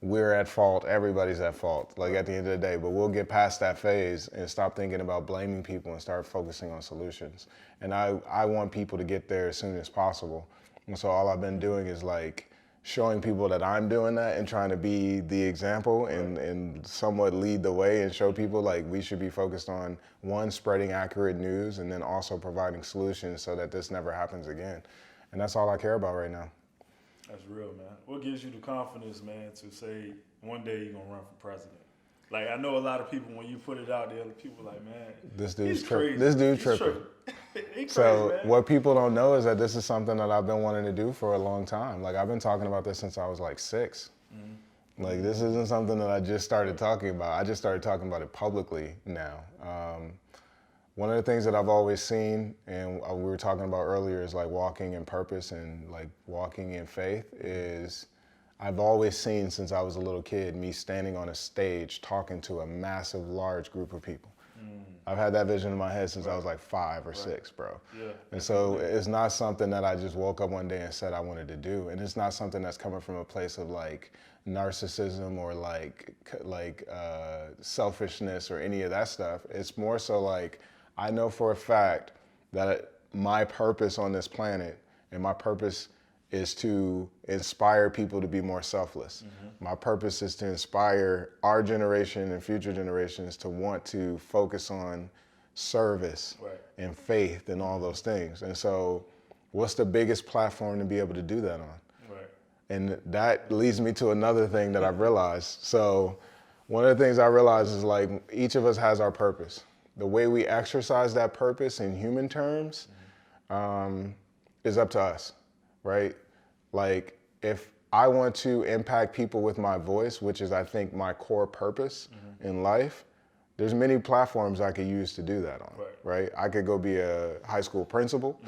we're at fault, everybody's at fault, like at the end of the day. But we'll get past that phase and stop thinking about blaming people and start focusing on solutions. And I want people to get there as soon as possible. And so all I've been doing is like showing people that I'm doing that and trying to be the example and somewhat lead the way and show people like we should be focused on, one, spreading accurate news, and then also providing solutions so that this never happens again. And that's all I care about right now. That's real, man. What gives you the confidence, man, to say one day you're going to run for president? Like, I know a lot of people, when you put it out there, people are like, man, this dude's crazy. This dude's tripping. So what people don't know is that this is something that I've been wanting to do for a long time. Like, I've been talking about this since I was like 6. Like, this isn't something that I just started talking about. I just started talking about it publicly now. One of the things that I've always seen, and we were talking about earlier, is like walking in purpose and like walking in faith, is I've always seen since I was a little kid me standing on a stage talking to a massive, large group of people. I've had that vision in my head since I was like 5 or 6, bro. Yeah. And so it's not something that I just woke up one day and said I wanted to do. And it's not something that's coming from a place of like narcissism or like selfishness or any of that stuff. It's more so like, I know for a fact that my purpose on this planet and my purpose is to inspire people to be more selfless. My purpose is to inspire our generation and future generations to want to focus on service and faith and all those things. And so what's the biggest platform to be able to do that on? And that leads me to another thing that I've realized. So one of the things I realized is like each of us has our purpose. The way we exercise that purpose in human terms is up to us, right? Like if I want to impact people with my voice, which is I think my core purpose in life, there's many platforms I could use to do that on, right? I could go be a high school principal,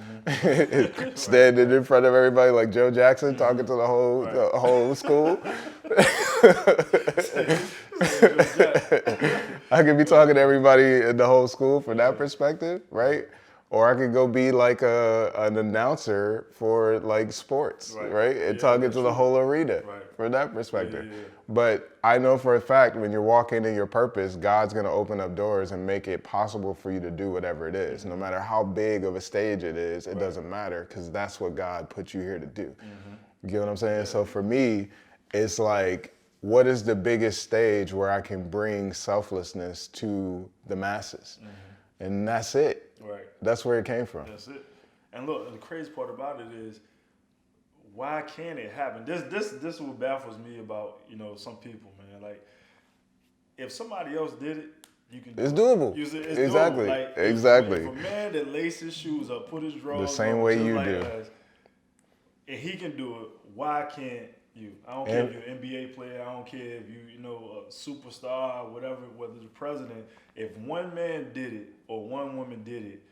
standing in front of everybody like Joe Jackson, talking to the whole school. I could be talking to everybody in the whole school from that perspective, right? Or I could go be like an announcer for like sports, right? And talking to the whole arena from that perspective. But I know for a fact when you're walking in your purpose, God's gonna open up doors and make it possible for you to do whatever it is. No matter how big of a stage it is, it doesn't matter because that's what God put you here to do. You get what I'm saying? So for me, it's like, what is the biggest stage where I can bring selflessness to the masses? And that's it. That's where it came from. That's it. And look, the crazy part about it is, why can't it happen? This what baffles me about, you know, some people, man. Like, if somebody else did it, you can do it. It's doable. It's Exactly. Doable. Like, Exactly. If a man that laces his shoes up, put his drawers the same on, way just you like do. us, and he can do it, why can't you? I don't care if you're an NBA player. I don't care if you know, a superstar, whatever, whether the president. If one man did it or one woman did it,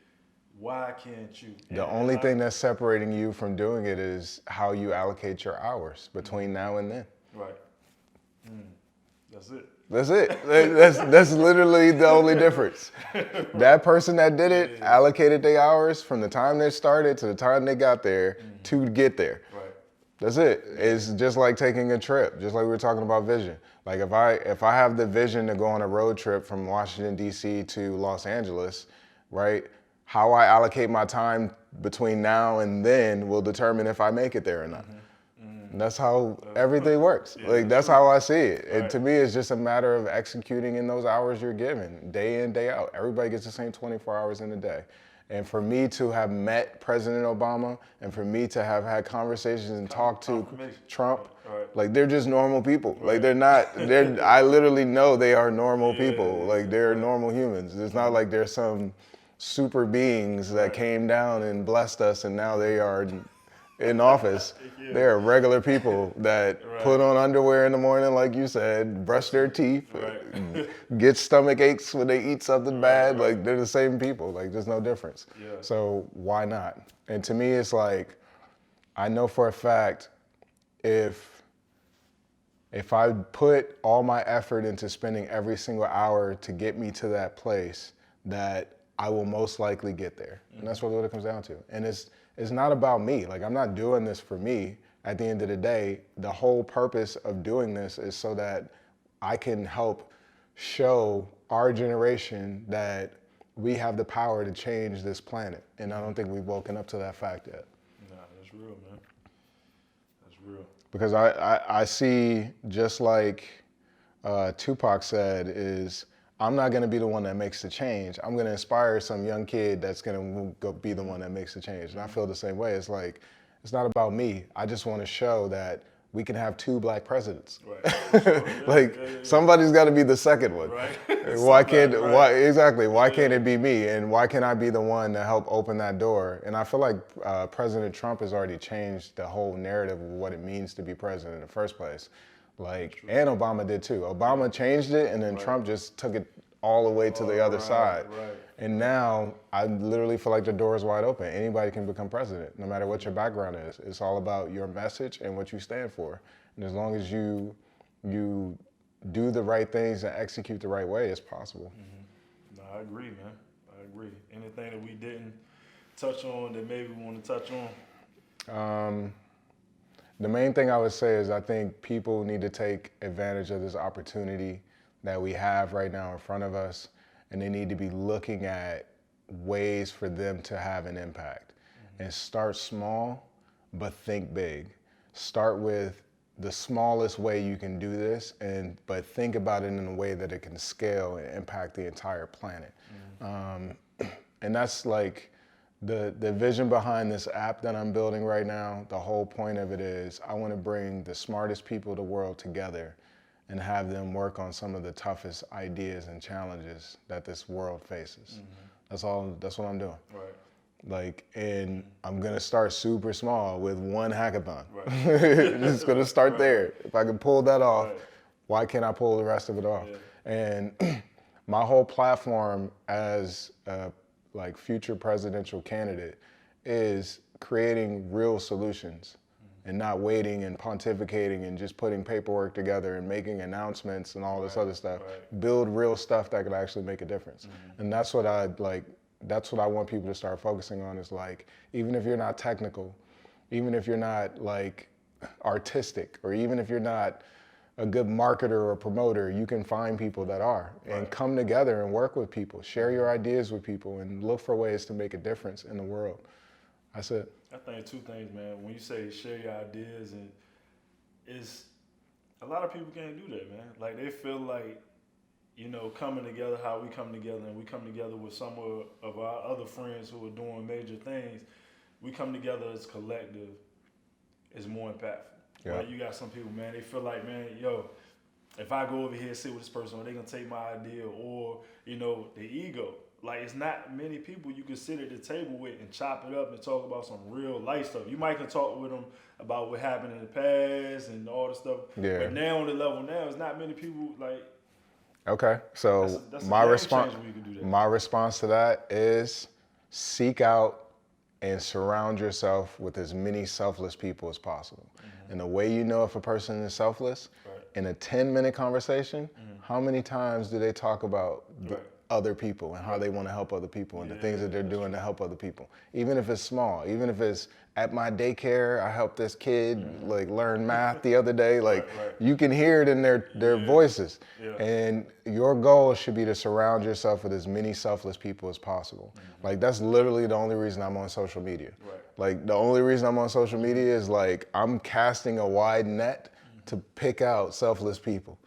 why can't you? The only thing that's separating you from doing it is how you allocate your hours between now and then. That's it. That's it. That's literally the only difference. That person that did it allocated their hours from the time they started to the time they got there to get there. That's it. It's just like taking a trip, just like we were talking about vision. Like if I have the vision to go on a road trip from Washington, D.C. to Los Angeles, right? How I allocate my time between now and then will determine if I make it there or not. And that's how everything works. Like that's how I see it. And to me, it's just a matter of executing in those hours you're given, day in, day out. Everybody gets the same 24 hours in a day. And for me to have met President Obama and for me to have had conversations and talked to Trump, like they're just normal people. Like I literally know they are normal people. Like they're normal humans. It's not like there's some super beings that came down and blessed us and now they are in office. They're regular people that put on underwear in the morning, like you said, brush their teeth, get stomach aches when they eat something bad. Like they're the same people. Like there's no difference. So why not? And to me, it's like, I know for a fact, if I put all my effort into spending every single hour to get me to that place, that I will most likely get there. And that's what it comes down to. And it's not about me. Like I'm not doing this for me. At the end of the day, the whole purpose of doing this is so that I can help show our generation that we have the power to change this planet. And I don't think we've woken up to that fact yet. Nah, that's real, man. That's real. Because I see, just like Tupac said, is I'm not gonna be the one that makes the change. I'm gonna inspire some young kid that's gonna go be the one that makes the change. And I feel the same way. It's like, it's not about me. I just wanna show that we can have 2 black presidents. Somebody's gotta be the second one. Why can't it be me? And why can't I be the one to help open that door? And I feel like President Trump has already changed the whole narrative of what it means to be president in the first place. Like, and Obama did too. Obama changed it, and then Trump just took it all the way to the other side. And now I literally feel like the door is wide open. Anybody can become president, no matter what your background is. It's all about your message and what you stand for. And as long as you do the right things and execute the right way, it's possible. No, I agree, man. I agree. Anything that we didn't touch on that maybe we want to touch on? The main thing I would say is I think people need to take advantage of this opportunity that we have right now in front of us, and they need to be looking at ways for them to have an impact. And start small, but think big. Start with the smallest way you can do this, but think about it in a way that it can scale and impact the entire planet. And that's like the vision behind this app that I'm building right now. The whole point of it is I want to bring the smartest people in the world together and have them work on some of the toughest ideas and challenges that this world faces. That's what I'm doing. Right. Like, and I'm gonna start super small with one hackathon. Right. Just gonna start there. If I can pull that off, Right. why can't I pull the rest of it off? Yeah. And my whole platform as a like future presidential candidate is creating real solutions and not waiting and pontificating and just putting paperwork together and making announcements and all this other stuff. Right. Build real stuff that could actually make a difference. And that's what I want people to start focusing on, is like, even if you're not technical, even if you're not like artistic, or even if you're not a good marketer or promoter, you can find people that are, and come together and work with people, share your ideas with people, and look for ways to make a difference in the world. That's it. I think two things, man. When you say share your ideas, and it's a lot of people can't do that, man. Like, they feel like, you know, coming together, how we come together, and we come together with some of our other friends who are doing major things. We come together as collective is more impactful. Yeah. Like, you got some people, man, they feel like, man, yo, if I go over here and sit with this person, are they gonna take my idea? Or, you know, the ego. Like, it's not many people you can sit at the table with and chop it up and talk about some real life stuff. You might can talk with them about what happened in the past and all the stuff. Yeah. But now on the level now, it's not many people like. Okay, so That's a my game response, changer when you can do that. my response to that is seek out and surround yourself with as many selfless people as possible. And the way you know if a person is selfless, in a 10-minute conversation, how many times do they talk about other people and how they want to help other people and the things that they're doing to help other people? Even if it's small, even if it's at my daycare, I helped this kid like learn math the other day. Like, you can hear it in their voices. And your goal should be to surround yourself with as many selfless people as possible. Like, that's literally the only reason I'm on social media. Like, the only reason I'm on social media is like, I'm casting a wide net to pick out selfless people.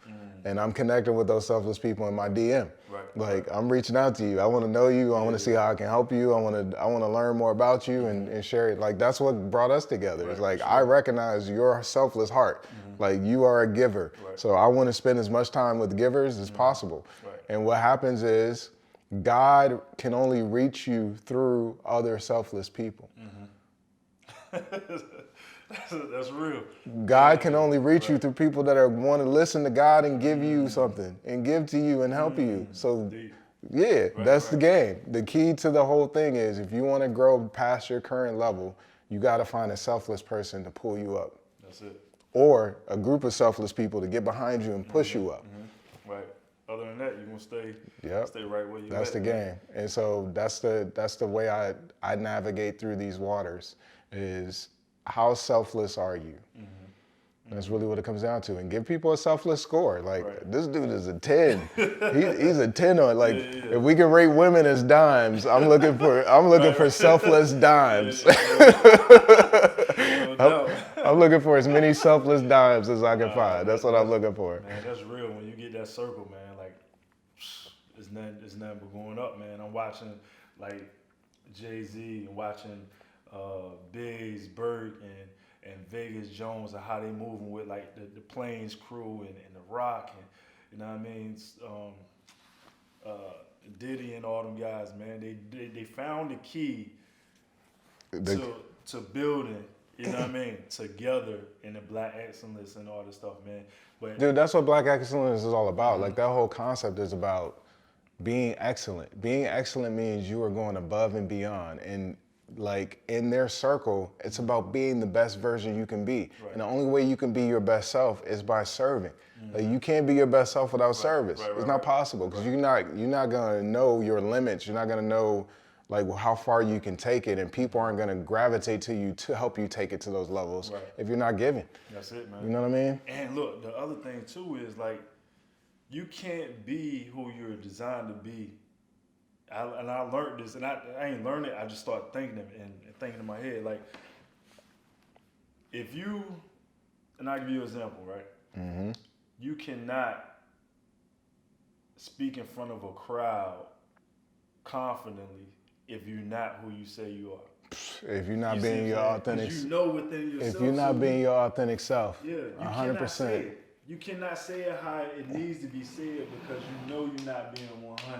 And I'm connecting with those selfless people in my DM. Like, I'm reaching out to you. I want to know you. I want to see how I can help you. I want to learn more about you and share it. Like, that's what brought us together. It's like, I recognize your selfless heart. Like, you are a giver. So I want to spend as much time with givers as possible. And what happens is, God can only reach you through other selfless people. That's real. God can only reach you through people that want to listen to God and give you something and give to you and help you. So that's the game. The key to the whole thing is, if you want to grow past your current level, you got to find a selfless person to pull you up. That's it. Or a group of selfless people to get behind you and push you up. Right. Other than that, you're gonna stay right where you That's the game. And so that's the way I navigate through these waters, is how selfless are you? That's really what it comes down to. And give people a selfless score. Like, this dude is a 10. He's a 10 on, like, if we can rate women as dimes, I'm looking for selfless dimes. I'm looking for as many selfless dimes as I can find. That's what I'm looking for. Man, that's real. When you get that circle, man, like, it's nothing but going up, man. I'm watching, like, Jay-Z and watching Biggs, Berg, and Vegas Jones, and how they moving with, like, the Plains crew and the Rock, and, you know what I mean, Diddy and all them guys, man. They found the key to building, you know what I mean, together in the Black excellence and all this stuff, man. But dude, that's what Black excellence is all about. Like, that whole concept is about being excellent. Being excellent means you are going above and beyond. And like, in their circle, it's about being the best version you can be. And the only way you can be your best self is by serving. Like, you can't be your best self without service. It's not possible, because you're not gonna know your limits. You're not gonna know, like, how far you can take it, and people aren't gonna gravitate to you to help you take it to those levels if you're not giving. That's it, man. You know what I mean? And look, the other thing too is, like, you can't be who you're designed to be. I learned this, and I ain't learned it. I just started thinking it and thinking in my head, like, if you, and I'll give you an example, right? Mm-hmm. You cannot speak in front of a crowd confidently if you're not who you say you are. If you're not being your authentic, you know within yourself. If you're not being your authentic self, yeah, you 100%. cannot say it. You cannot say it how it needs to be said because you know you're not being 100,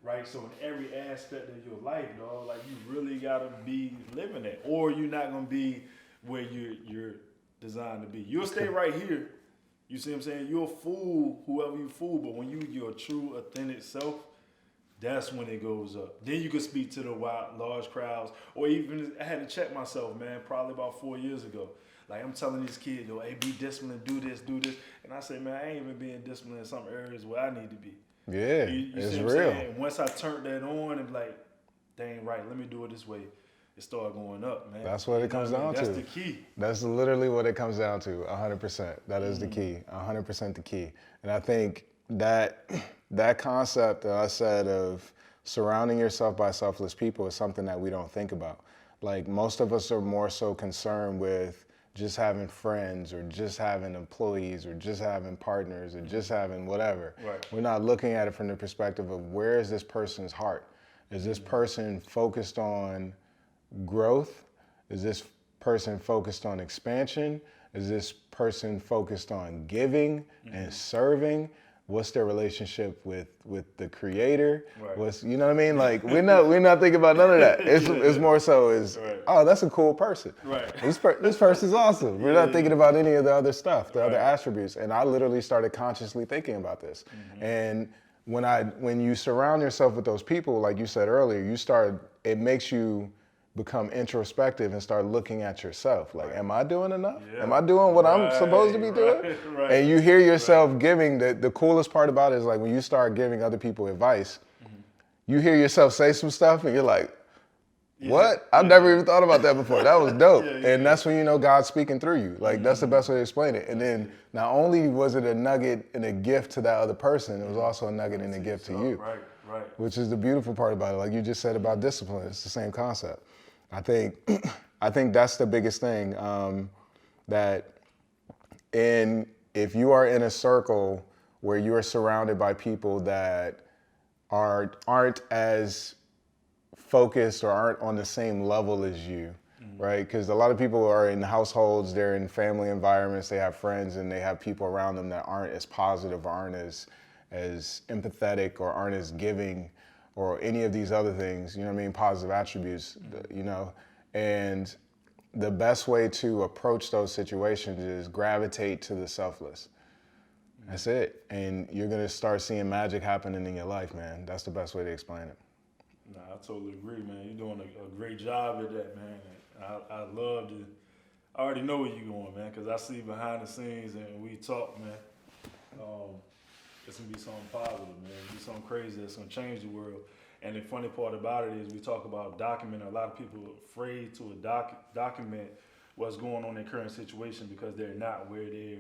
right? So in every aspect of your life, dog, like you really gotta be living it, or you're not gonna be where you're designed to be. You'll stay right here. You see what I'm saying? You'll fool whoever you fool, but when your true, authentic self, that's when it goes up. Then you can speak to the large crowds, or even I had to check myself, man, probably about 4 years ago. Like I'm telling these kids, yo, hey, be disciplined, do this. And I say, man, I ain't even being disciplined in some areas where I need to be. Yeah, you it's see what I'm real. saying? And once I turned that on and like, dang right, let me do it this way. It started going up, man. That's what it comes down to. That's the key. That's literally what it comes down to, 100%. That is the key, 100% the key. And I think that concept that I said of surrounding yourself by selfless people is something that we don't think about. Like most of us are more so concerned with just having friends or just having employees or just having partners or just having whatever. Right. We're not looking at it from the perspective of where is this person's heart? Is this person focused on growth? Is this person focused on expansion? Is this person focused on giving and serving? What's their relationship with the creator? Right. What's, you know what I mean? Like we're not thinking about none of that. It's more so right. Oh, that's a cool person. Right. This person's awesome. We're not thinking about any of the other stuff, the other attributes. And I literally started consciously thinking about this. And when you surround yourself with those people, like you said earlier, it makes you become introspective and start looking at yourself. Like, am I doing enough? Yeah. Am I doing what I'm supposed to be doing? Right. And you hear yourself giving, the coolest part about it is like when you start giving other people advice, you hear yourself say some stuff and you're like, what? I've never even thought about that before. That was dope. And that's when you know God's speaking through you. Like that's the best way to explain it. And then not only was it a nugget and a gift to that other person, it was also a nugget and a gift to you. Right. Which is the beautiful part about it. Like you just said about discipline, it's the same concept. I think that's the biggest thing, that if you are in a circle where you are surrounded by people that aren't as focused or aren't on the same level as you, right? Because a lot of people are in households, they're in family environments, they have friends, and they have people around them that aren't as positive, or aren't as empathetic, or aren't as giving, or any of these other things, you know what I mean, positive attributes, you know, and the best way to approach those situations is gravitate to the selfless. That's it. And you're going to start seeing magic happening in your life, man. That's the best way to explain it. Nah, I totally agree, man. You're doing a great job at that, man. I love to, I already know where you're going, man, because I see behind the scenes and we talk, man. It's going to be something positive, man. It's going to be something crazy that's going to change the world. And the funny part about it is we talk about documenting. A lot of people are afraid to document what's going on in their current situation because they're not where they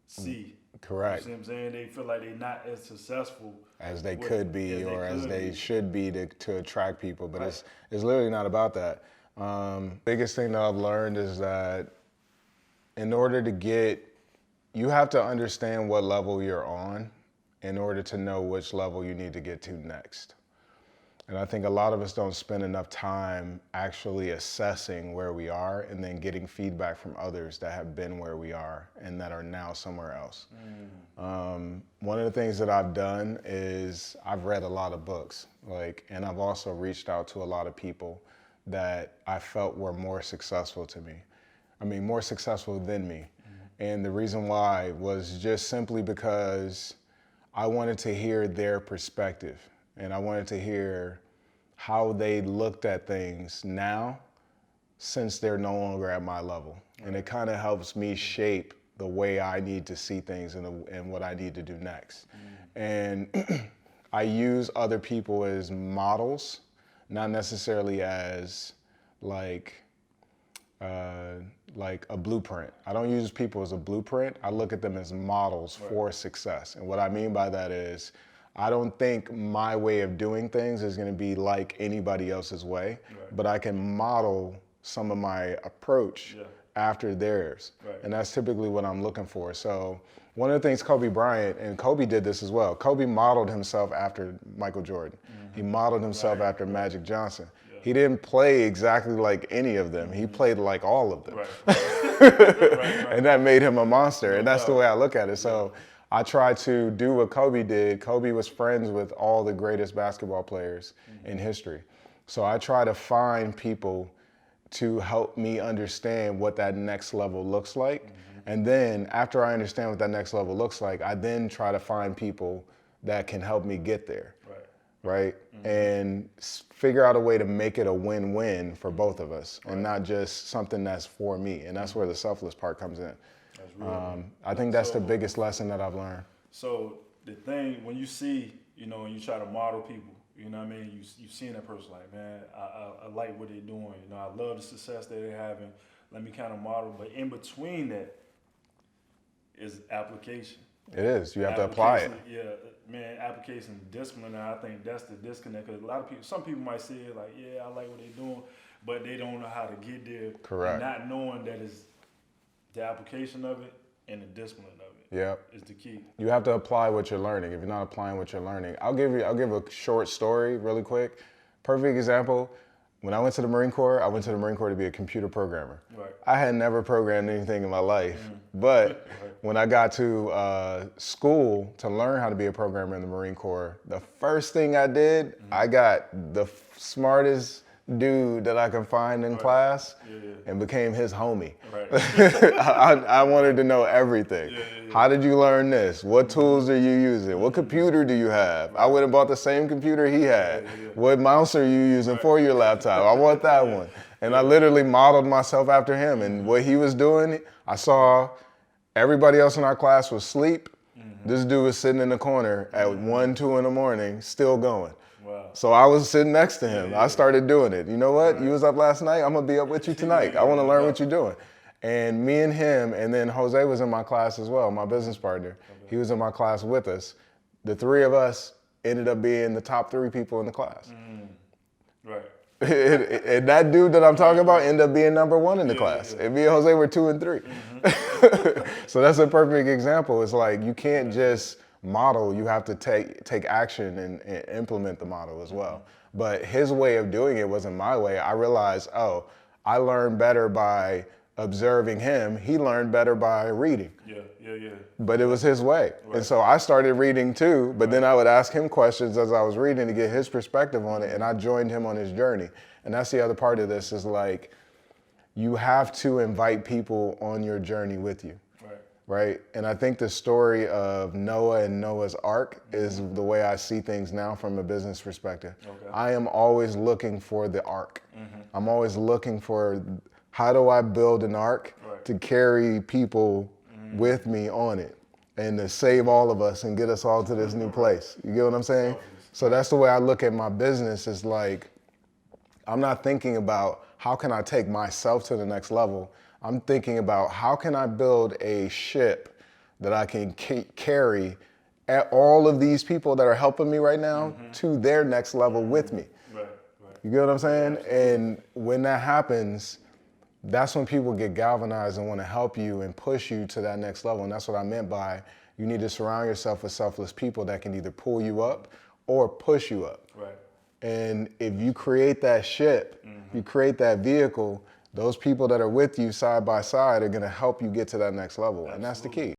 see. Correct. You see what I'm saying? They feel like they're not as successful as they could be, or as they should be to attract people. But right. it's literally not about that. Biggest thing that I've learned is that in order to you have to understand what level you're on in order to know which level you need to get to next. And I think a lot of us don't spend enough time actually assessing where we are and then getting feedback from others that have been where we are and that are now somewhere else. One of the things that I've done is I've read a lot of books, and I've also reached out to a lot of people that I felt were more successful more successful than me. And the reason why was just simply because I wanted to hear their perspective. And I wanted to hear how they looked at things now since they're no longer at my level. Right. And it kind of helps me shape the way I need to see things and what I need to do next. And I use other people as models, not necessarily as like a blueprint. I don't use people as a blueprint. I look at them as models for success. And what I mean by that is, I don't think my way of doing things is going to be like anybody else's way, but I can model some of my approach after theirs. Right. And that's typically what I'm looking for. So one of the things Kobe Bryant, and Kobe did this as well, Kobe modeled himself after Michael Jordan. He modeled himself after Magic Johnson. He didn't play exactly like any of them. He played like all of them. And that made him a monster. And that's the way I look at it. So I try to do what Kobe did. Kobe was friends with all the greatest basketball players in history. So I try to find people to help me understand what that next level looks like. And then after I understand what that next level looks like, I then try to find people that can help me get there. Right? And figure out a way to make it a win-win for both of us and not just something that's for me. And that's where the selfless part comes in. That's real. I think that's the biggest lesson that I've learned. So the thing, when you see, you know, and you try to model people, you know what I mean? You seeing that person like, man, I like what they're doing. You know, I love the success that they're having. Let me kind of model. But in between that is application. It is. You have to apply it. Yeah, man, application, discipline, and I think that's the disconnect. Because a lot of people, some people might say it like, yeah, I like what they're doing, but they don't know how to get there. Correct. Not knowing that it's the application of it and the discipline of it. Yep. Is the key. You have to apply what you're learning. If you're not applying what you're learning, I'll give a short story really quick. Perfect example. When I went to the Marine Corps, I went to the Marine Corps to be a computer programmer. Right. I had never programmed anything in my life, but when I got to school to learn how to be a programmer in the Marine Corps, the first thing I did, I got the smartest dude that I could find in class and became his homie. I wanted to know everything. How did you learn this? What tools are you using? What computer do you have? I went and bought the same computer he had. What mouse are you using for your laptop? I want that one. And I literally modeled myself after him. And what he was doing, I saw everybody else in our class was asleep. This dude was sitting in the corner at 1, 2 in the morning, still going. Wow. So I was sitting next to him. I started doing it. You know what? You was up last night. I'm going to be up with you tonight. I want to learn what you're doing. And me and him, and then Jose was in my class as well, my business partner. He was in my class with us. The three of us ended up being the top 3 people in the class. Right. And that dude that I'm talking about ended up being number 1 in the class. And me and Jose were 2 and 3. So that's a perfect example. It's like you can't just model, you have to take action and implement the model as well. But his way of doing it wasn't my way. I realized, oh, I learned better by observing him. He learned better by reading. But it was his way. And so I started reading too, but then I would ask him questions as I was reading to get his perspective on it, and I joined him on his journey. And that's the other part of this is like, you have to invite people on your journey with you. Right? And I think the story of Noah and Noah's Ark is the way I see things now from a business perspective. I am always looking for the ark. I'm always looking for, how do I build an ark to carry people with me on it and to save all of us and get us all to this new place. You get what I'm saying? So that's the way I look at my business. Is like, I'm not thinking about how can I take myself to the next level. I'm thinking about how can I build a ship that I can carry all of these people that are helping me right now to their next level with me. You get what I'm saying? And when that happens, that's when people get galvanized and want to help you and push you to that next level. And that's what I meant by, you need to surround yourself with selfless people that can either pull you up or push you up. And if you create that ship, you create that vehicle, those people that are with you side by side are going to help you get to that next level. And that's the key.